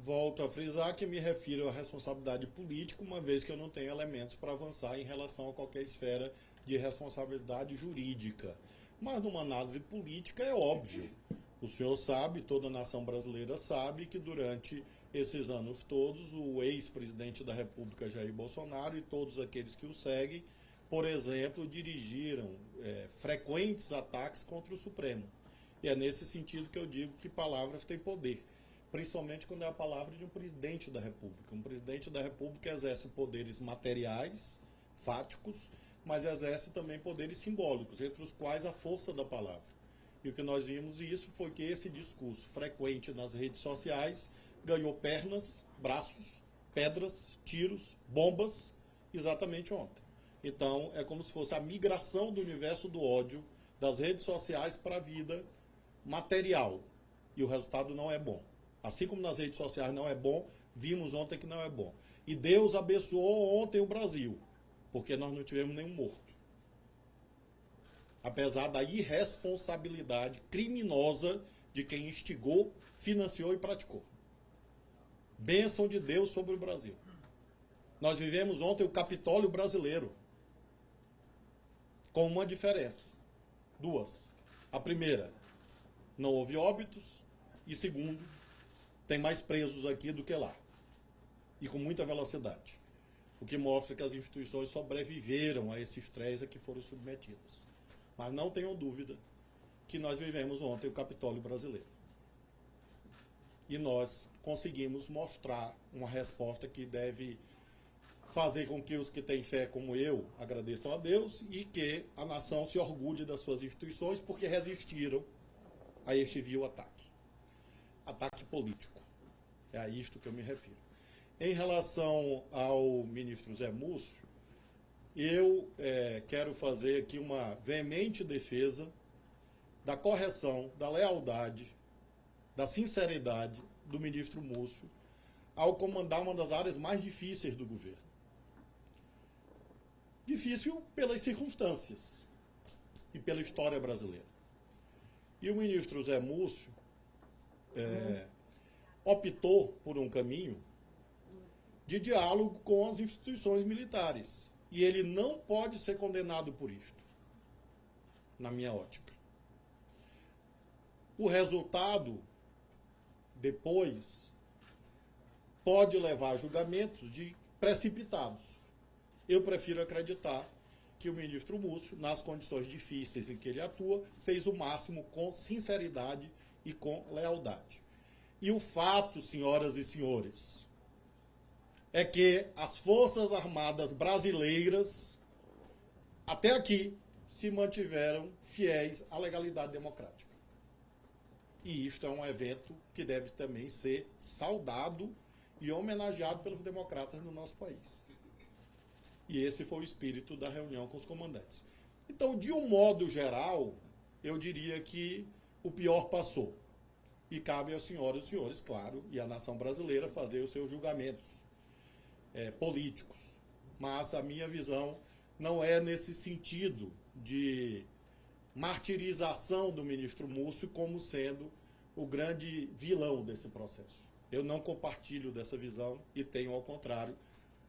Volto a frisar que me refiro à responsabilidade política, uma vez que eu não tenho elementos para avançar em relação a qualquer esfera de responsabilidade jurídica. Mas numa análise política é óbvio. O senhor sabe, toda a nação brasileira sabe, que durante esses anos todos, o ex-presidente da República, Jair Bolsonaro, e todos aqueles que o seguem, por exemplo, dirigiram frequentes ataques contra o Supremo. E é nesse sentido que eu digo que palavras têm poder, principalmente quando é a palavra de um presidente da República. Um presidente da República exerce poderes materiais, fáticos, mas exerce também poderes simbólicos, entre os quais a força da palavra. E o que nós vimos isso foi que esse discurso frequente nas redes sociais ganhou pernas, braços, pedras, tiros, bombas, exatamente ontem. Então, é como se fosse a migração do universo do ódio das redes sociais para a vida material. E o resultado não é bom. Assim como nas redes sociais não é bom, vimos ontem que não é bom. E Deus abençoou ontem o Brasil, porque nós não tivemos nenhum morto. Apesar da irresponsabilidade criminosa de quem instigou, financiou e praticou. Bênção de Deus sobre o Brasil. Nós vivemos ontem o Capitólio brasileiro, com uma diferença. Duas. A primeira, não houve óbitos. E segundo, tem mais presos aqui do que lá. E com muita velocidade. O que mostra que as instituições sobreviveram a esse estresse a que foram submetidas. Mas não tenham dúvida que nós vivemos ontem o Capitólio brasileiro. E nós conseguimos mostrar uma resposta que deve fazer com que os que têm fé como eu agradeçam a Deus e que a nação se orgulhe das suas instituições porque resistiram a este vil ataque. Ataque político. É a isto que eu me refiro. Em relação ao ministro Zé Múcio, eu quero fazer aqui uma veemente defesa da correção, da lealdade, da sinceridade do ministro Múcio ao comandar uma das áreas mais difíceis do governo. Difícil pelas circunstâncias e pela história brasileira. E o ministro Zé Múcio optou por um caminho de diálogo com as instituições militares. E ele não pode ser condenado por isto, na minha ótica. O resultado, depois, pode levar a julgamentos precipitados. Eu prefiro acreditar que o ministro Múcio, nas condições difíceis em que ele atua, fez o máximo com sinceridade e com lealdade. E o fato, senhoras e senhores, é que as Forças Armadas brasileiras, até aqui, se mantiveram fiéis à legalidade democrática. E isto é um evento que deve também ser saudado e homenageado pelos democratas no nosso país. E esse foi o espírito da reunião com os comandantes. Então, de um modo geral, eu diria que o pior passou. E cabe às senhoras e senhores, claro, e à nação brasileira fazer os seus julgamentos políticos. Mas a minha visão não é nesse sentido de martirização do ministro Múcio como sendo o grande vilão desse processo. Eu não compartilho dessa visão e tenho, ao contrário,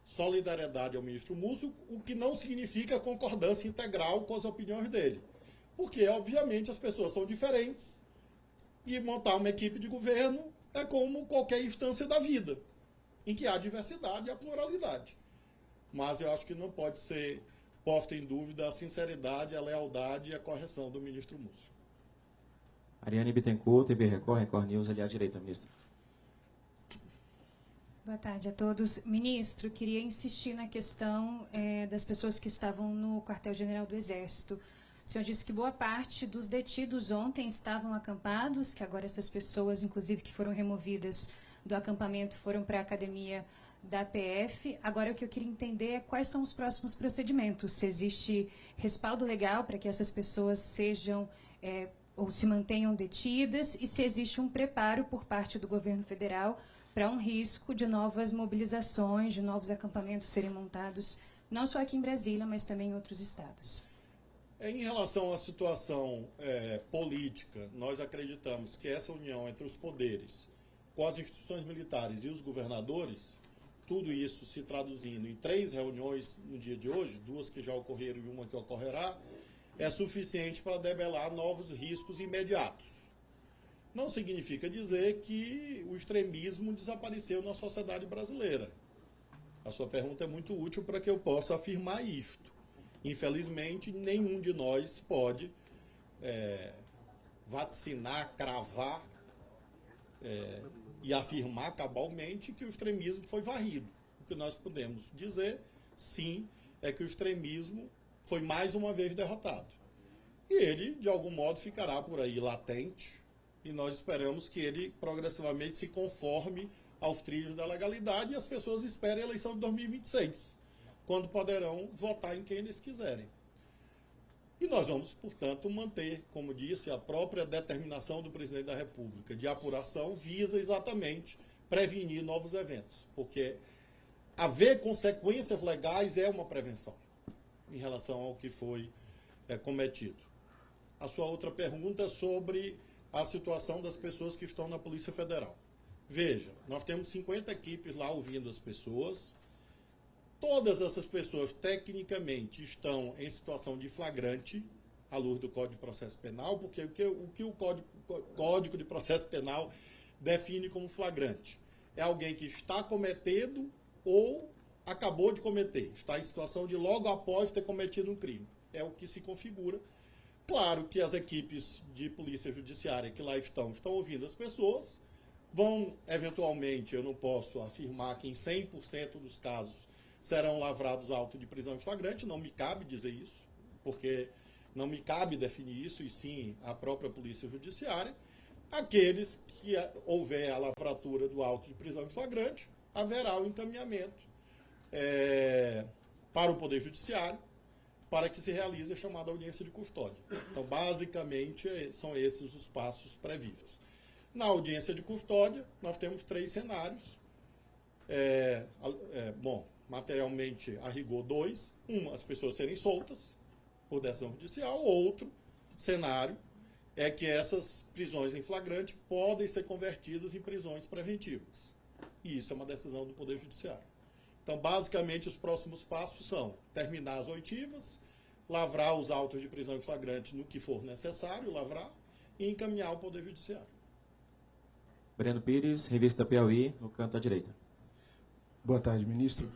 solidariedade ao ministro Múcio, o que não significa concordância integral com as opiniões dele. Porque, obviamente, as pessoas são diferentes e montar uma equipe de governo é como qualquer instância da vida, em que há diversidade e a pluralidade. Mas eu acho que não pode ser posta em dúvida a sinceridade, a lealdade e a correção do ministro Múcio. Ariane Bittencourt, TV Record, Record News, ali à direita, ministro. Boa tarde a todos. Ministro, queria insistir na questão das pessoas que estavam no quartel-general do Exército. O senhor disse que boa parte dos detidos ontem estavam acampados, que agora essas pessoas, inclusive, que foram removidas do acampamento, foram para a academia da PF. Agora, o que eu queria entender é quais são os próximos procedimentos. Se existe respaldo legal para que essas pessoas sejam ou se mantenham detidas e se existe um preparo por parte do governo federal para um risco de novas mobilizações, de novos acampamentos serem montados, não só aqui em Brasília, mas também em outros estados. Em relação à situação política, nós acreditamos que essa união entre os poderes, com as instituições militares e os governadores, tudo isso se traduzindo em 3 reuniões no dia de hoje, 2 que já ocorreram e uma que ocorrerá, é suficiente para debelar novos riscos imediatos. Não significa dizer que o extremismo desapareceu na sociedade brasileira. A sua pergunta é muito útil para que eu possa afirmar isto. Infelizmente, nenhum de nós pode vaticinar, cravar e afirmar cabalmente que o extremismo foi varrido. O que nós podemos dizer, sim, é que o extremismo foi mais uma vez derrotado. E ele, de algum modo, ficará por aí latente, e nós esperamos que ele progressivamente se conforme aos trilhos da legalidade e as pessoas esperem a eleição de 2026, quando poderão votar em quem eles quiserem. E nós vamos, portanto, manter, como disse, a própria determinação do presidente da República de apuração visa exatamente prevenir novos eventos, porque haver consequências legais é uma prevenção em relação ao que foi cometido. A sua outra pergunta é sobre a situação das pessoas que estão na Polícia Federal. Veja, nós temos 50 equipes lá ouvindo as pessoas. Todas essas pessoas, tecnicamente, estão em situação de flagrante, à luz do Código de Processo Penal, porque o que o Código de Processo Penal define como flagrante? É alguém que está cometendo ou acabou de cometer, está em situação de logo após ter cometido um crime. É o que se configura. Claro que as equipes de polícia judiciária que lá estão ouvindo as pessoas, vão, eventualmente, eu não posso afirmar que em 100% dos casos serão lavrados autos de prisão em flagrante, não me cabe dizer isso, porque não me cabe definir isso, e sim a própria Polícia Judiciária. Aqueles que houver a lavratura do auto de prisão em flagrante, haverá o encaminhamento para o Poder Judiciário, para que se realize a chamada audiência de custódia. Então, basicamente, são esses os passos previstos. Na audiência de custódia, nós temos 3 cenários. Materialmente, a rigor 2. As pessoas serem soltas por decisão judicial. Outro cenário é que essas prisões em flagrante podem ser convertidas em prisões preventivas. E isso é uma decisão do Poder Judiciário. Então, basicamente, os próximos passos são terminar as oitivas, lavrar os autos de prisão em flagrante no que for necessário, lavrar, e encaminhar ao Poder Judiciário. Breno Pires, Revista Piauí, no canto à direita. Boa tarde, ministro.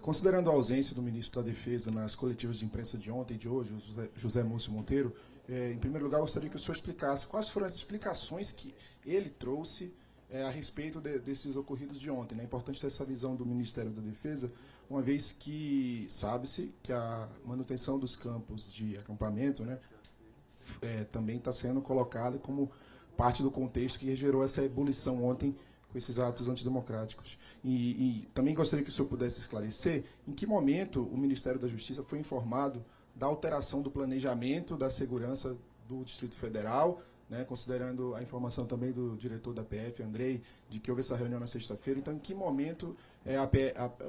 Considerando a ausência do ministro da Defesa nas coletivas de imprensa de ontem e de hoje, o José Múcio Monteiro, em primeiro lugar, gostaria que o senhor explicasse quais foram as explicações que ele trouxe a respeito desses ocorridos de ontem. É importante ter essa visão do Ministério da Defesa, uma vez que sabe-se que a manutenção dos campos de acampamento, também está sendo colocada como parte do contexto que gerou essa ebulição ontem com esses atos antidemocráticos. E também gostaria que o senhor pudesse esclarecer em que momento o Ministério da Justiça foi informado da alteração do planejamento da segurança do Distrito Federal, considerando a informação também do diretor da PF, Andrei, de que houve essa reunião na sexta-feira. Então, em que momento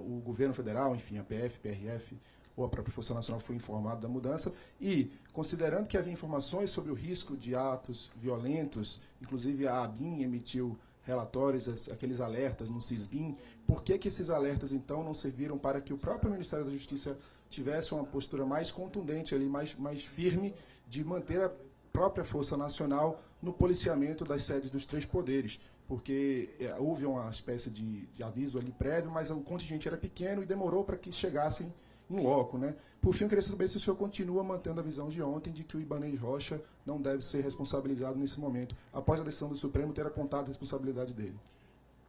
o governo federal, enfim, a PF, PRF, ou a própria Força Nacional foi informado da mudança? E, considerando que havia informações sobre o risco de atos violentos, inclusive a ABIN emitiu relatórios, aqueles alertas no CISBIN, por que esses alertas, então, não serviram para que o próprio Ministério da Justiça tivesse uma postura mais contundente, ali, mais firme, de manter a própria Força Nacional no policiamento das sedes dos 3 poderes? Porque houve uma espécie de aviso ali prévio, mas o contingente era pequeno e demorou para que chegassem em loco, Por fim, eu queria saber se o senhor continua mantendo a visão de ontem de que o Ibanez Rocha não deve ser responsabilizado nesse momento, após a decisão do Supremo ter apontado a responsabilidade dele.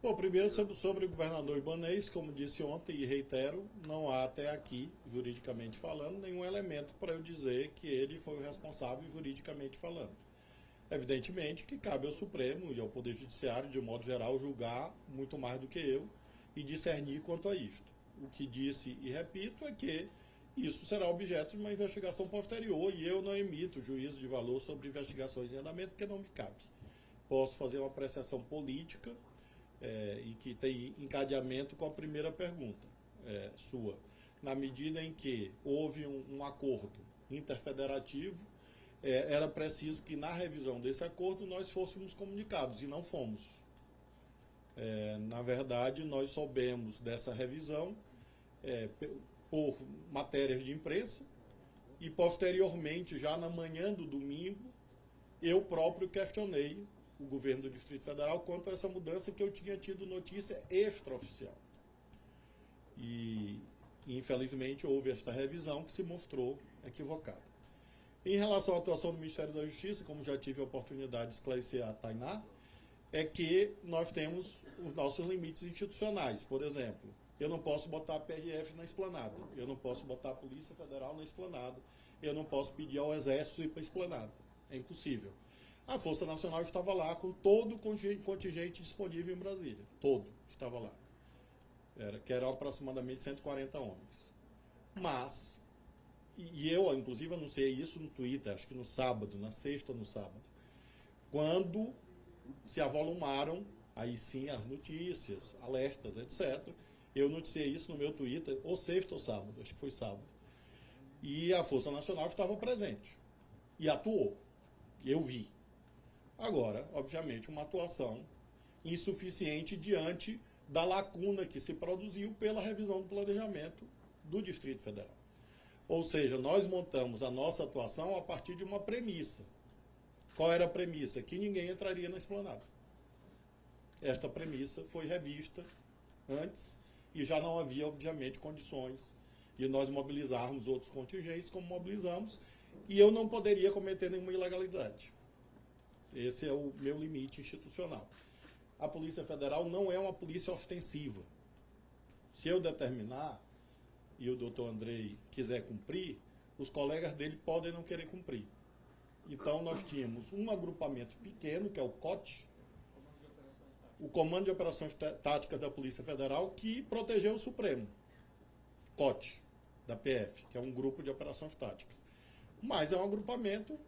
Bom, primeiro sobre o governador Ibanez, como disse ontem e reitero, não há até aqui, juridicamente falando, nenhum elemento para eu dizer que ele foi o responsável juridicamente falando. Evidentemente que cabe ao Supremo e ao Poder Judiciário, de modo geral, julgar muito mais do que eu e discernir quanto a isto. O que disse e repito é que isso será objeto de uma investigação posterior e eu não emito juízo de valor sobre investigações em andamento, porque não me cabe. Posso fazer uma apreciação política e que tem encadeamento com a primeira pergunta sua. Na medida em que houve um acordo interfederativo, era preciso que na revisão desse acordo nós fôssemos comunicados, e não fomos. Na verdade, nós soubemos dessa revisão por matérias de imprensa, e posteriormente, já na manhã do domingo, eu próprio questionei o governo do Distrito Federal quanto a essa mudança, que eu tinha tido notícia extraoficial. E, infelizmente, houve esta revisão que se mostrou equivocada. Em relação à atuação do Ministério da Justiça, como já tive a oportunidade de esclarecer a Tainá, é que nós temos os nossos limites institucionais. Por exemplo, eu não posso botar a PRF na esplanada, eu não posso botar a Polícia Federal na esplanada, eu não posso pedir ao Exército ir para a esplanada. É impossível. A Força Nacional estava lá com todo o contingente disponível em Brasília. Todo estava lá. Que eram aproximadamente 140 homens. Mas, e eu, inclusive, anunciei isso no Twitter, acho que no sábado, na sexta ou no sábado, quando se avolumaram, aí sim, as notícias, alertas, etc., eu noticiei isso no meu Twitter, ou sexta ou sábado, acho que foi sábado. E a Força Nacional estava presente. E atuou. Eu vi. Agora, obviamente, uma atuação insuficiente diante da lacuna que se produziu pela revisão do planejamento do Distrito Federal. Ou seja, nós montamos a nossa atuação a partir de uma premissa. Qual era a premissa? Que ninguém entraria na esplanada. Esta premissa foi revista antes e já não havia, obviamente, condições de nós mobilizarmos outros contingentes como mobilizamos, e eu não poderia cometer nenhuma ilegalidade. Esse é o meu limite institucional. A Polícia Federal não é uma polícia ostensiva. Se eu determinar, e o doutor Andrei quiser cumprir, os colegas dele podem não querer cumprir. Então, nós tínhamos um agrupamento pequeno, que é o COT, o Comando de Operações Táticas da Polícia Federal, que protegeu o Supremo. COT, da PF, que é um grupo de operações táticas. Mas é um agrupamento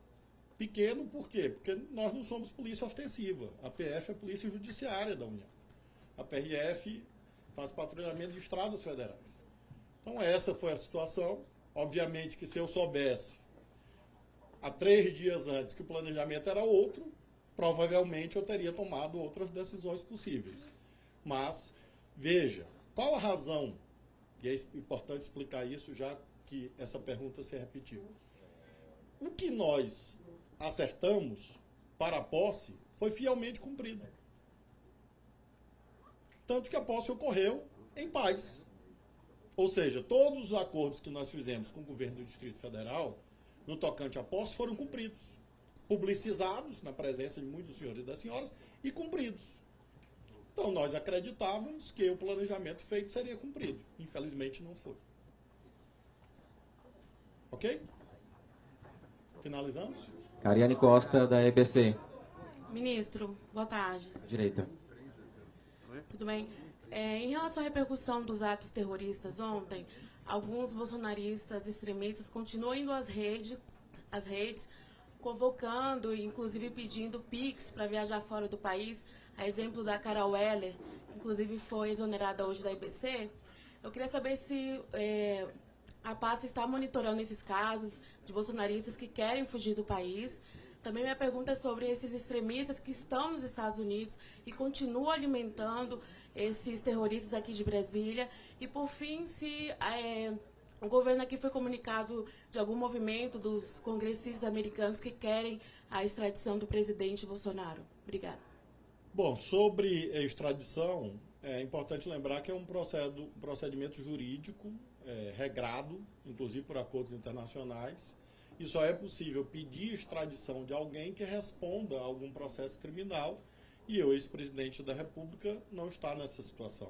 pequeno, por quê? Porque nós não somos polícia ostensiva. A PF é a Polícia Judiciária da União. A PRF faz patrulhamento de estradas federais. Então, essa foi a situação. Obviamente que se eu soubesse há 3 dias antes que o planejamento era outro, provavelmente eu teria tomado outras decisões possíveis. Mas, veja, qual a razão, e é importante explicar isso já que essa pergunta se repetiu. O que nós acertamos para a posse foi fielmente cumprido. Tanto que a posse ocorreu em paz. Ou seja, todos os acordos que nós fizemos com o governo do Distrito Federal, no tocante à posse, foram cumpridos. Publicizados, na presença de muitos senhores e das senhoras, e cumpridos. Então, nós acreditávamos que o planejamento feito seria cumprido. Infelizmente, não foi. Ok? Finalizamos? Cariane Costa, da EBC. Ministro, boa tarde. Direita. Tudo bem? Em relação à repercussão dos atos terroristas ontem, alguns bolsonaristas extremistas continuam indo às redes, convocando, inclusive pedindo PIX para viajar fora do país. A exemplo da Carol Weller, inclusive foi exonerada hoje da EBC. Eu queria saber se a PASF está monitorando esses casos de bolsonaristas que querem fugir do país. Também minha pergunta é sobre esses extremistas que estão nos Estados Unidos e continuam alimentando esses terroristas aqui de Brasília. E, por fim, se o governo aqui foi comunicado de algum movimento dos congressistas americanos que querem a extradição do presidente Bolsonaro. Obrigada. Bom, sobre a extradição, é importante lembrar que é um procedimento jurídico regrado, inclusive por acordos internacionais, e só é possível pedir extradição de alguém que responda a algum processo criminal, e o ex-presidente da República não está nessa situação.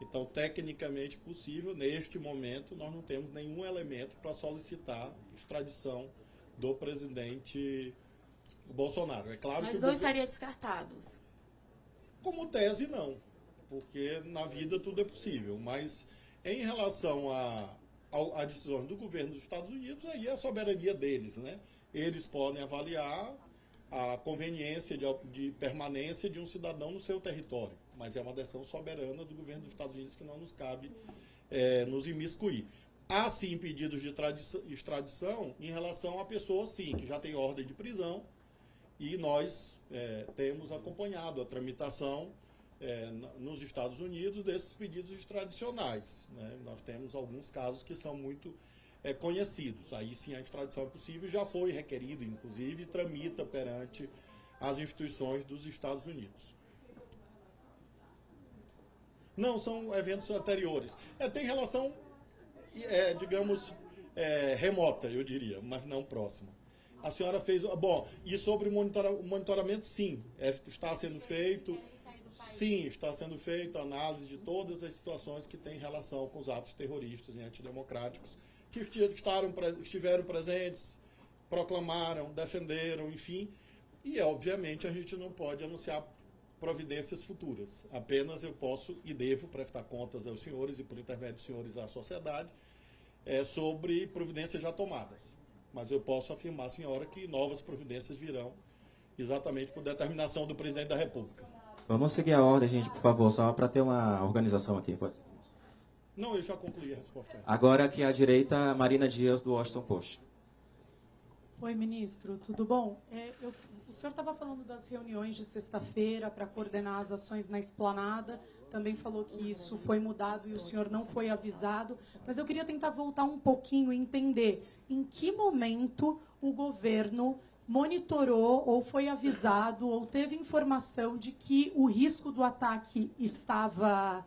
Então, tecnicamente possível, neste momento, nós não temos nenhum elemento para solicitar extradição do presidente Bolsonaro. É claro Mas que não estaria descartados? Como tese, não, porque na vida tudo é possível, mas em relação a decisões do governo dos Estados Unidos, aí é a soberania deles, né? Eles podem avaliar a conveniência de permanência de um cidadão no seu território. mas é uma decisão soberana do governo dos Estados Unidos que não nos cabe nos imiscuir. Há, sim, pedidos de extradição em relação a pessoas, sim, que já têm ordem de prisão, e nós temos acompanhado a tramitação nos Estados Unidos desses pedidos extradicionais, né? Nós temos alguns casos que são muito conhecidos. Aí sim a extradição é possível, já foi requerido, inclusive, e tramita perante as instituições dos Estados Unidos. Não, são eventos anteriores. Tem relação, digamos, remota, eu diria, mas não próxima. A senhora fez... Bom, e sobre o monitoramento, sim, está sendo feito... Sim, está sendo feita análise de todas as situações que têm relação com os atos terroristas e antidemocráticos que estiveram presentes, proclamaram, defenderam, enfim. E, obviamente, a gente não pode anunciar providências futuras. Apenas eu posso e devo prestar contas aos senhores e, por intermédio dos senhores, à sociedade, sobre providências já tomadas. Mas eu posso afirmar, senhora, que novas providências virão exatamente por determinação do presidente da República. Vamos seguir a ordem, gente, por favor, só para ter uma organização aqui. Pode ser. Não, eu já concluí a resposta. Agora aqui à direita, Marina Dias, do Washington Post. Oi, ministro, tudo bom? O senhor estava falando das reuniões de sexta-feira para coordenar as ações na Esplanada, também falou que isso foi mudado e o senhor não foi avisado, mas eu queria tentar voltar um pouquinho e entender em que momento o governo monitorou ou foi avisado ou teve informação de que o risco do ataque estava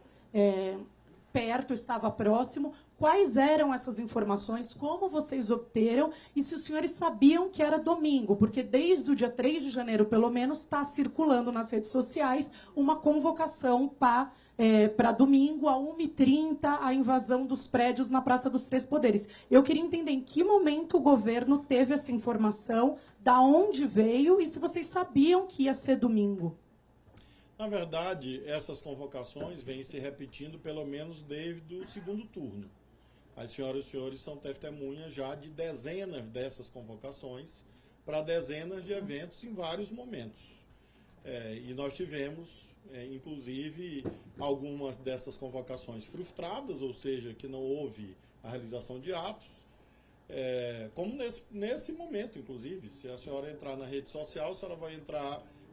perto, estava próximo. Quais eram essas informações, como vocês obteram e se os senhores sabiam que era domingo, porque desde o dia 3 de janeiro, pelo menos, está circulando nas redes sociais uma convocação para domingo, a 1h30, a invasão dos prédios na Praça dos Três Poderes. Eu queria entender em que momento o governo teve essa informação, da onde veio e se vocês sabiam que ia ser domingo. Na verdade, essas convocações vêm se repetindo pelo menos desde o segundo turno. As senhoras e os senhores são testemunhas já de dezenas dessas convocações para dezenas de eventos em vários momentos. E nós tivemos, inclusive, algumas dessas convocações frustradas, ou seja, que não houve a realização de atos, como nesse momento, inclusive. Se a senhora entrar na rede social, a senhora vai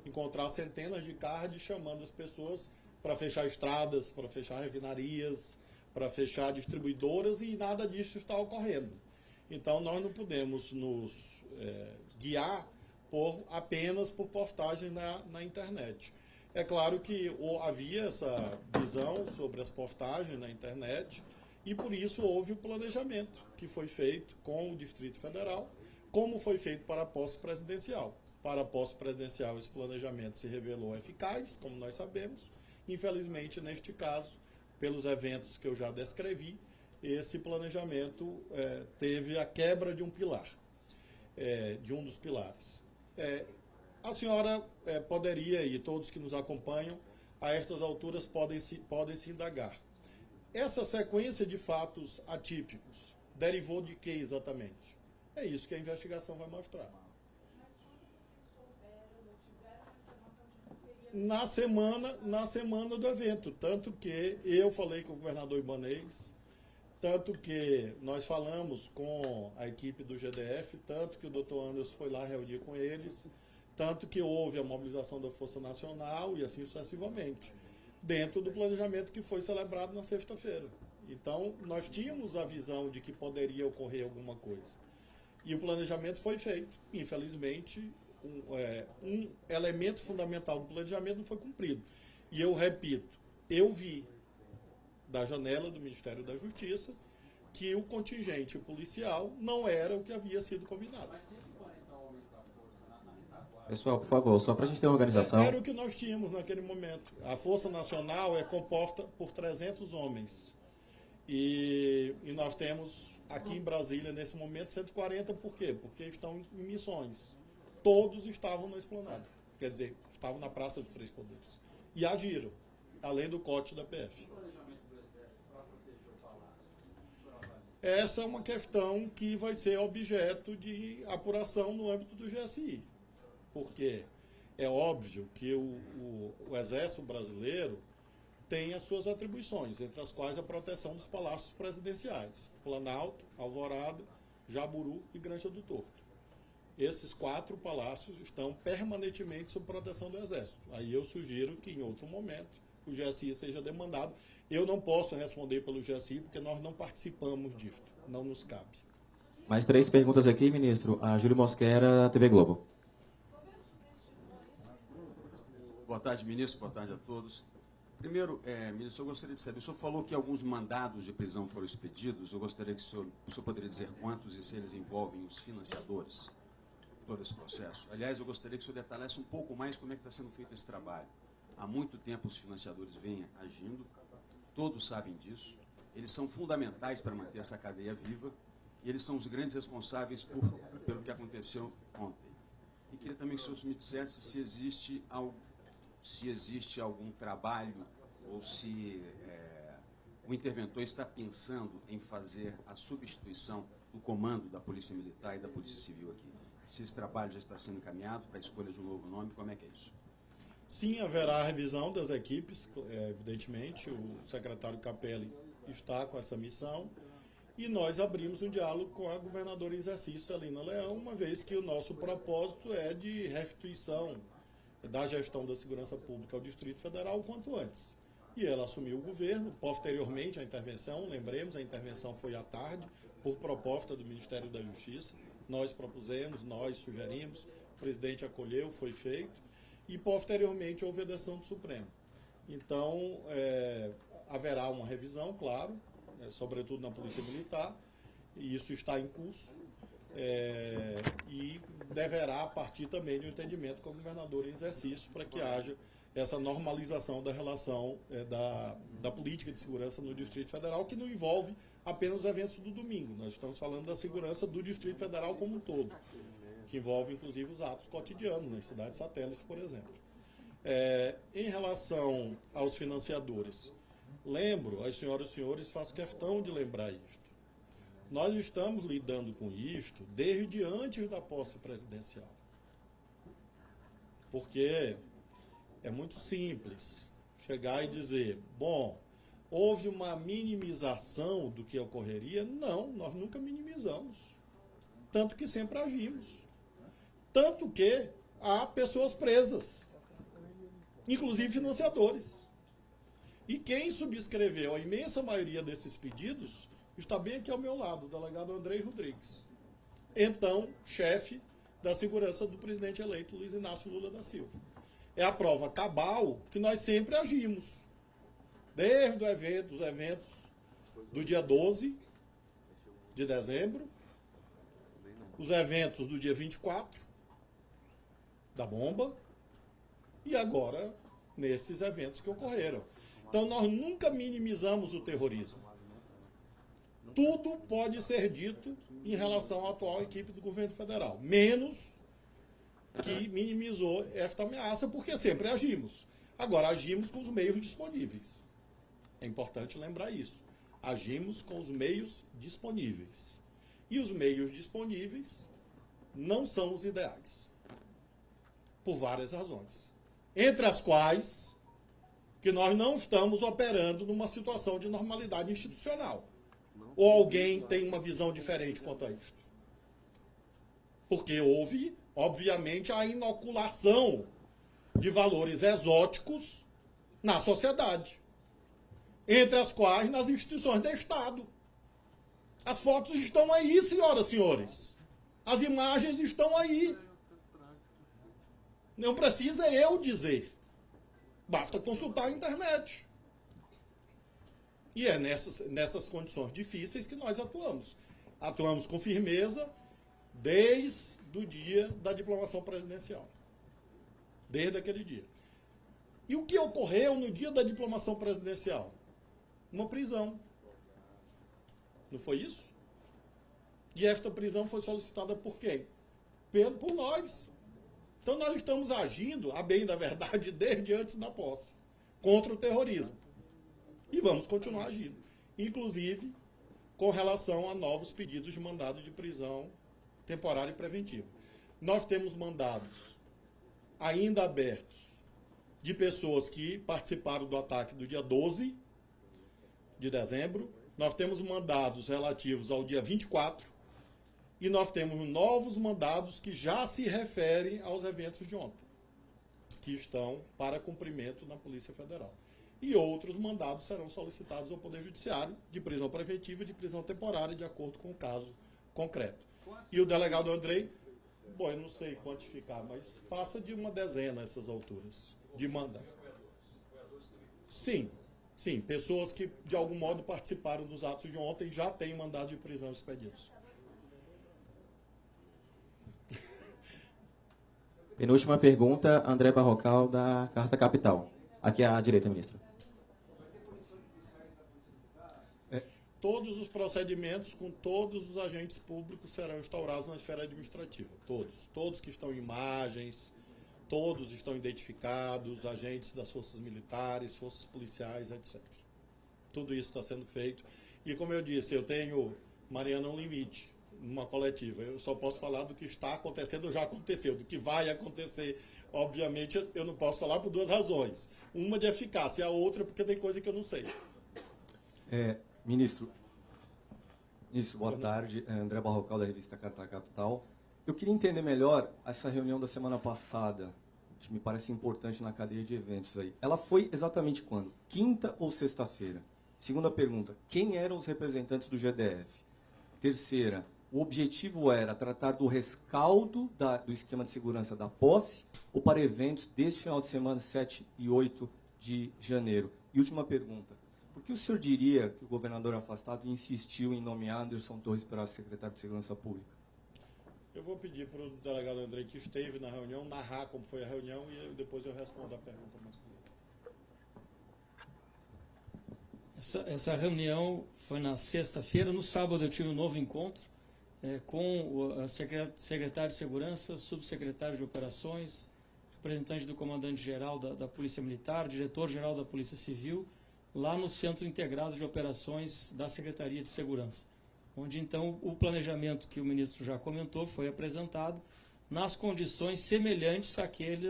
encontrar centenas de cards chamando as pessoas para fechar estradas, para fechar refinarias, para fechar distribuidoras, e nada disso está ocorrendo. Então, nós não podemos nos guiar apenas por postagens na internet. É claro que havia essa visão sobre as postagens na internet, e por isso houve o planejamento que foi feito com o Distrito Federal, como foi feito para a posse presidencial. Para a posse presidencial, esse planejamento se revelou eficaz, como nós sabemos. Infelizmente, neste caso, pelos eventos que eu já descrevi, esse planejamento teve a quebra de um pilar, de um dos pilares. A senhora poderia, e todos que nos acompanham, a estas alturas podem se indagar. Essa sequência de fatos atípicos derivou de que exatamente? É isso que a investigação vai mostrar. Na semana do evento, tanto que eu falei com o governador Ibanez, tanto que nós falamos com a equipe do GDF, tanto que o doutor Anderson foi lá reunir com eles, tanto que houve a mobilização da Força Nacional e assim sucessivamente, dentro do planejamento que foi celebrado na sexta-feira. Então, nós tínhamos a visão de que poderia ocorrer alguma coisa. E o planejamento foi feito. Infelizmente, um elemento fundamental do planejamento não foi cumprido. E eu repito, eu vi da janela do Ministério da Justiça que o contingente policial não era o que havia sido combinado. Pessoal, por favor, só para a gente ter uma organização. Era o que nós tínhamos naquele momento. A Força Nacional é composta por 300 homens. E nós temos aqui em Brasília, nesse momento, 140. Por quê? Porque estão em missões. Todos estavam na Esplanada. Quer dizer, estavam na Praça dos Três Poderes. E agiram, além do COT da PF. Essa é uma questão que vai ser objeto de apuração no âmbito do GSI. Porque É óbvio que o Exército Brasileiro tem as suas atribuições, entre as quais a proteção dos palácios presidenciais: Planalto, Alvorada, Jaburu e Granja do Torto. Esses 4 palácios estão permanentemente sob proteção do Exército. Aí eu sugiro que, em outro momento, o GSI seja demandado. Eu não posso responder pelo GSI, porque nós não participamos disso. Não nos cabe. Mais 3 perguntas aqui, ministro. A Júlio Mosquera, TV Globo. Boa tarde, ministro. Boa tarde a todos. Primeiro, ministro, eu gostaria de saber, o senhor falou que alguns mandados de prisão foram expedidos. Eu gostaria que o senhor poderia dizer quantos e se eles envolvem os financiadores, todo esse processo. Aliás, eu gostaria que o senhor detalhasse um pouco mais como é que está sendo feito esse trabalho. Há muito tempo os financiadores vêm agindo, todos sabem disso, eles são fundamentais para manter essa cadeia viva e eles são os grandes responsáveis pelo que aconteceu ontem. E queria também que o senhor me dissesse se existe algum trabalho ou se o interventor está pensando em fazer a substituição do comando da Polícia Militar e da Polícia Civil aqui. Se esse trabalho já está sendo encaminhado para a escolha de um novo nome, como é que é isso? Sim, haverá revisão das equipes, evidentemente. O secretário Capelli está com essa missão. E nós abrimos um diálogo com a governadora em exercício, Alina Leão, uma vez que o nosso propósito é de restituição da gestão da segurança pública ao Distrito Federal o quanto antes. E ela assumiu o governo, posteriormente a intervenção, lembremos, a intervenção foi à tarde, por proposta do Ministério da Justiça. Nós propusemos, nós sugerimos, o presidente acolheu, foi feito, e posteriormente houve a decisão do Supremo. Então, haverá uma revisão, claro, sobretudo na Polícia Militar, e isso está em curso, e deverá partir também de um entendimento com o governador em exercício para que haja essa normalização da relação da política de segurança no Distrito Federal, que não envolve apenas os eventos do domingo. Nós estamos falando da segurança do Distrito Federal como um todo, que envolve inclusive os atos cotidianos nas cidades satélites, por exemplo. Em relação aos financiadores, lembro, as senhoras e senhores, faço questão de lembrar isto. Nós estamos lidando com isto desde antes da posse presidencial. Porque é muito simples chegar e dizer, bom, houve uma minimização do que ocorreria? Não, nós nunca minimizamos. Tanto que sempre agimos. Tanto que há pessoas presas, inclusive financiadores. E quem subscreveu a imensa maioria desses pedidos está bem aqui ao meu lado, o delegado Andrei Rodrigues, então chefe da segurança do presidente eleito Luiz Inácio Lula da Silva. É a prova cabal que nós sempre agimos, desde os eventos do dia 12 de dezembro, os eventos do dia 24, da bomba, e agora nesses eventos que ocorreram. Então nós nunca minimizamos o terrorismo. Tudo pode ser dito em relação à atual equipe do governo federal, menos que minimizou esta ameaça, porque sempre agimos. Agora, agimos com os meios disponíveis. É importante lembrar isso. Agimos com os meios disponíveis. E os meios disponíveis não são os ideais, por várias razões. Entre as quais, que nós não estamos operando numa situação de normalidade institucional. Ou alguém tem uma visão diferente quanto a isso? Porque houve, obviamente, a inoculação de valores exóticos na sociedade, entre as quais nas instituições do Estado. As fotos estão aí, senhoras e senhores. As imagens estão aí. Não precisa eu dizer. Basta consultar a internet. E é nessas condições difíceis que nós atuamos. Atuamos com firmeza desde o dia da diplomação presidencial. Desde aquele dia. E o que ocorreu no dia da diplomação presidencial? Uma prisão. Não foi isso? E esta prisão foi solicitada por quem? Por nós. Então nós estamos agindo, a bem da verdade, desde antes da posse, contra o terrorismo. E vamos continuar agindo. Inclusive, com relação a novos pedidos de mandado de prisão temporário e preventivo. Nós temos mandados ainda abertos de pessoas que participaram do ataque do dia 12 de dezembro. Nós temos mandados relativos ao dia 24 e nós temos novos mandados que já se referem aos eventos de ontem, que estão para cumprimento na Polícia Federal. E outros mandados serão solicitados ao Poder Judiciário de prisão preventiva e de prisão temporária, de acordo com o caso concreto. E o delegado Andrei, bom, eu não sei quantificar, mas passa de uma dezena a essas alturas de mandados. Sim, sim, pessoas que de algum modo participaram dos atos de ontem já têm mandado de prisão expedidos. Penúltima pergunta, André Barrocal, da Carta Capital. Aqui à direita, ministra. Todos os procedimentos com todos os agentes públicos serão instaurados na esfera administrativa. Todos. Todos que estão em imagens, todos estão identificados, agentes das forças militares, forças policiais, etc. Tudo isso está sendo feito. E como eu disse, eu tenho, Mariana, um limite numa coletiva. Eu só posso falar do que está acontecendo ou já aconteceu, do que vai acontecer. Obviamente, eu não posso falar por duas razões. Uma de eficácia, a outra porque tem coisa que eu não sei. Ministro, boa tarde. André Barrocal, da revista Carta Capital. Eu queria entender melhor essa reunião da semana passada, que me parece importante na cadeia de eventos aí. Ela foi exatamente quando? Quinta ou sexta-feira? Segunda pergunta, quem eram os representantes do GDF? Terceira, o objetivo era tratar do rescaldo do esquema de segurança da posse ou para eventos deste final de semana, 7 e 8 de janeiro? E última pergunta, por que o senhor diria que o governador afastado insistiu em nomear Anderson Torres para secretário de Segurança Pública? Eu vou pedir para o delegado Andrei, que esteve na reunião, narrar como foi a reunião e depois eu respondo a pergunta mais concreta. Essa reunião foi na sexta-feira. No sábado eu tive um novo encontro com o secretário de Segurança, subsecretário de Operações, representante do comandante-geral da Polícia Militar, diretor-geral da Polícia Civil, lá no Centro Integrado de Operações da Secretaria de Segurança, onde então o planejamento que o ministro já comentou foi apresentado nas condições semelhantes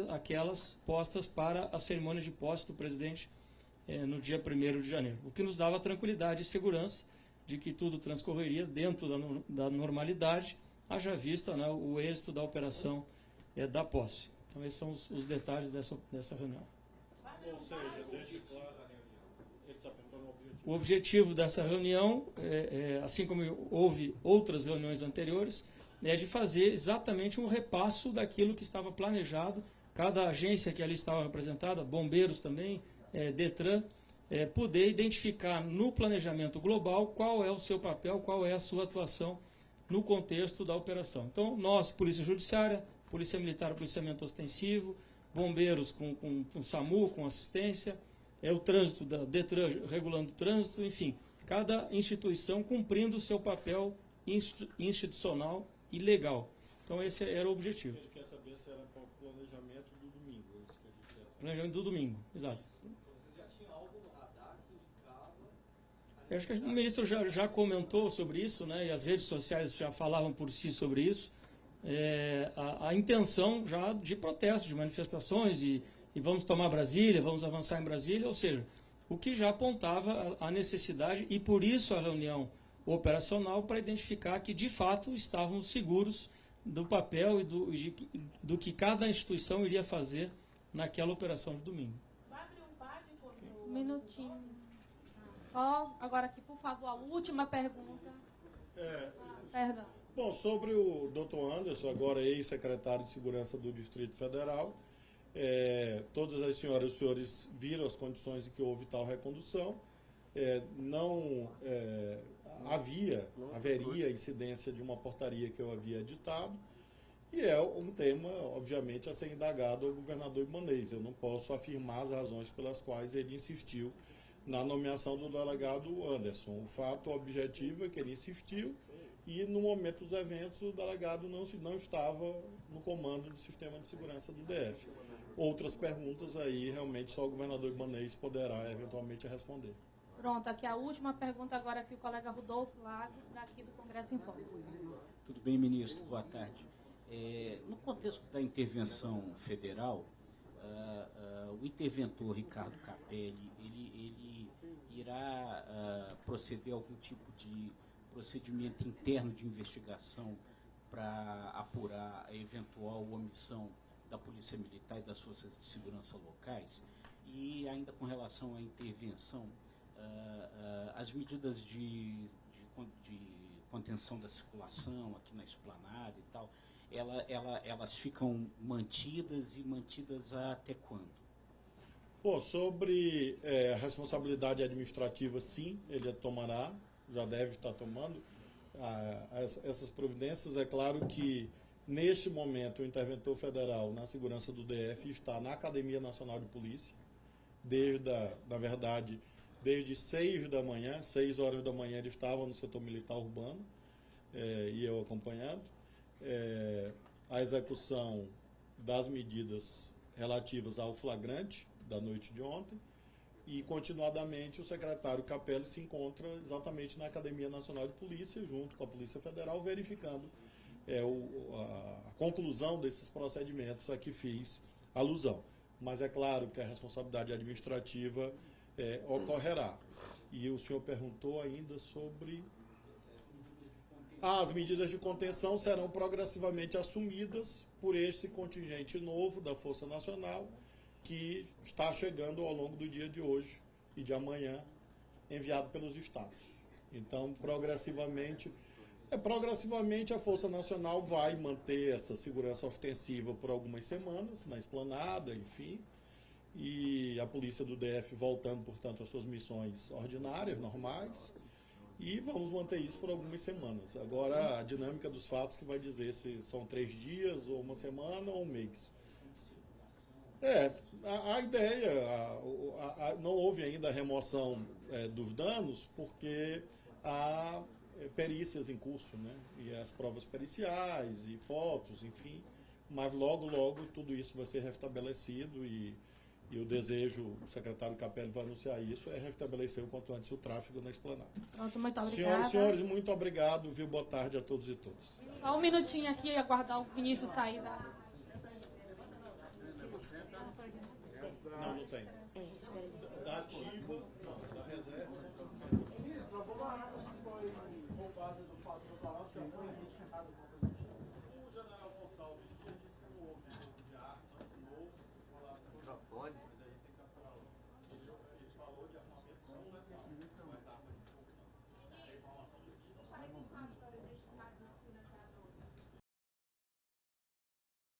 àquelas postas para a cerimônia de posse do presidente no dia 1º de janeiro, o que nos dava tranquilidade e segurança de que tudo transcorreria dentro da normalidade, haja vista, né, o êxito da operação da posse. Então esses são os detalhes dessa reunião. Ou seja, deixe claro. O objetivo dessa reunião, assim como houve outras reuniões anteriores, é de fazer exatamente um repasso daquilo que estava planejado. Cada agência que ali estava representada, bombeiros também, Detran, poder identificar no planejamento global qual é o seu papel, qual é a sua atuação no contexto da operação. Então, nós, Polícia Judiciária, Polícia Militar, policiamento ostensivo, bombeiros com SAMU, com assistência, o trânsito da Detran regulando o trânsito, enfim, cada instituição cumprindo o seu papel institucional e legal. Então esse era o objetivo. Ele quer saber se era para o planejamento do domingo. Isso que a gente quer saber. Planejamento do domingo, exato. Vocês já tinham algo no radar que indicava... Eu acho que o ministro já comentou sobre isso, né, e as redes sociais já falavam por si sobre isso. A intenção já de protestos, de manifestações e vamos tomar Brasília, vamos avançar em Brasília, ou seja, o que já apontava a necessidade e por isso a reunião operacional para identificar que de fato estávamos seguros do papel e do que cada instituição iria fazer naquela operação de domingo. Um minutinho. Só agora aqui, por favor, a última pergunta. Perdão. Bom, sobre o Dr. Anderson, agora ex-secretário de Segurança do Distrito Federal, todas as senhoras e os senhores viram as condições em que houve tal recondução. Não haveria incidência de uma portaria que eu havia editado, e é um tema, obviamente, a ser indagado ao governador Ibanez. Eu não posso afirmar as razões pelas quais ele insistiu na nomeação do delegado Anderson. O fato objetivo é que ele insistiu e, no momento dos eventos, o delegado não estava no comando do sistema de segurança do DF. Outras perguntas aí, realmente, só o governador Ibanez poderá, eventualmente, responder. Pronto, aqui a última pergunta agora que o colega Rodolfo Lago, daqui do Congresso Informa. Tudo bem, ministro? Boa tarde. No contexto da intervenção federal, o interventor Ricardo Capelli, ele irá proceder a algum tipo de procedimento interno de investigação para apurar a eventual omissão da Polícia Militar e das Forças de Segurança locais? E ainda com relação à intervenção, as medidas de contenção da circulação aqui na esplanada e tal, elas ficam mantidas e mantidas até quando? Bom, sobre a responsabilidade administrativa, sim, ele tomará, já deve estar tomando essas providências. É claro que, neste momento, o interventor federal na segurança do DF está na Academia Nacional de Polícia, na verdade, desde 6 horas da manhã ele estava no setor militar urbano, e eu acompanhando a execução das medidas relativas ao flagrante da noite de ontem, e continuadamente o secretário Capelli se encontra exatamente na Academia Nacional de Polícia, junto com a Polícia Federal, verificando a conclusão desses procedimentos a que fiz alusão. Mas é claro que a responsabilidade administrativa ocorrerá. E o senhor perguntou ainda sobre... as medidas de contenção serão progressivamente assumidas por esse contingente novo da Força Nacional, que está chegando ao longo do dia de hoje e de amanhã, enviado pelos estados. Então, progressivamente a Força Nacional vai manter essa segurança ostensiva por algumas semanas, na esplanada, enfim, e a Polícia do DF voltando, portanto, às suas missões ordinárias, normais, e vamos manter isso por algumas semanas. Agora, a dinâmica dos fatos que vai dizer se são 3 dias, ou uma semana, ou um mês. A ideia, não houve ainda a remoção dos danos, porque há perícias em curso, né? E as provas periciais, e fotos, enfim, mas logo tudo isso vai ser restabelecido, e o desejo, o secretário Capelli vai anunciar isso, é restabelecer o quanto antes o tráfego na esplanada. Pronto, muito obrigada. Senhoras e senhores, muito obrigado, viu? Boa tarde a todos e todas. Só um minutinho aqui e aguardar o Vinícius sair da... Não tem. Dativo.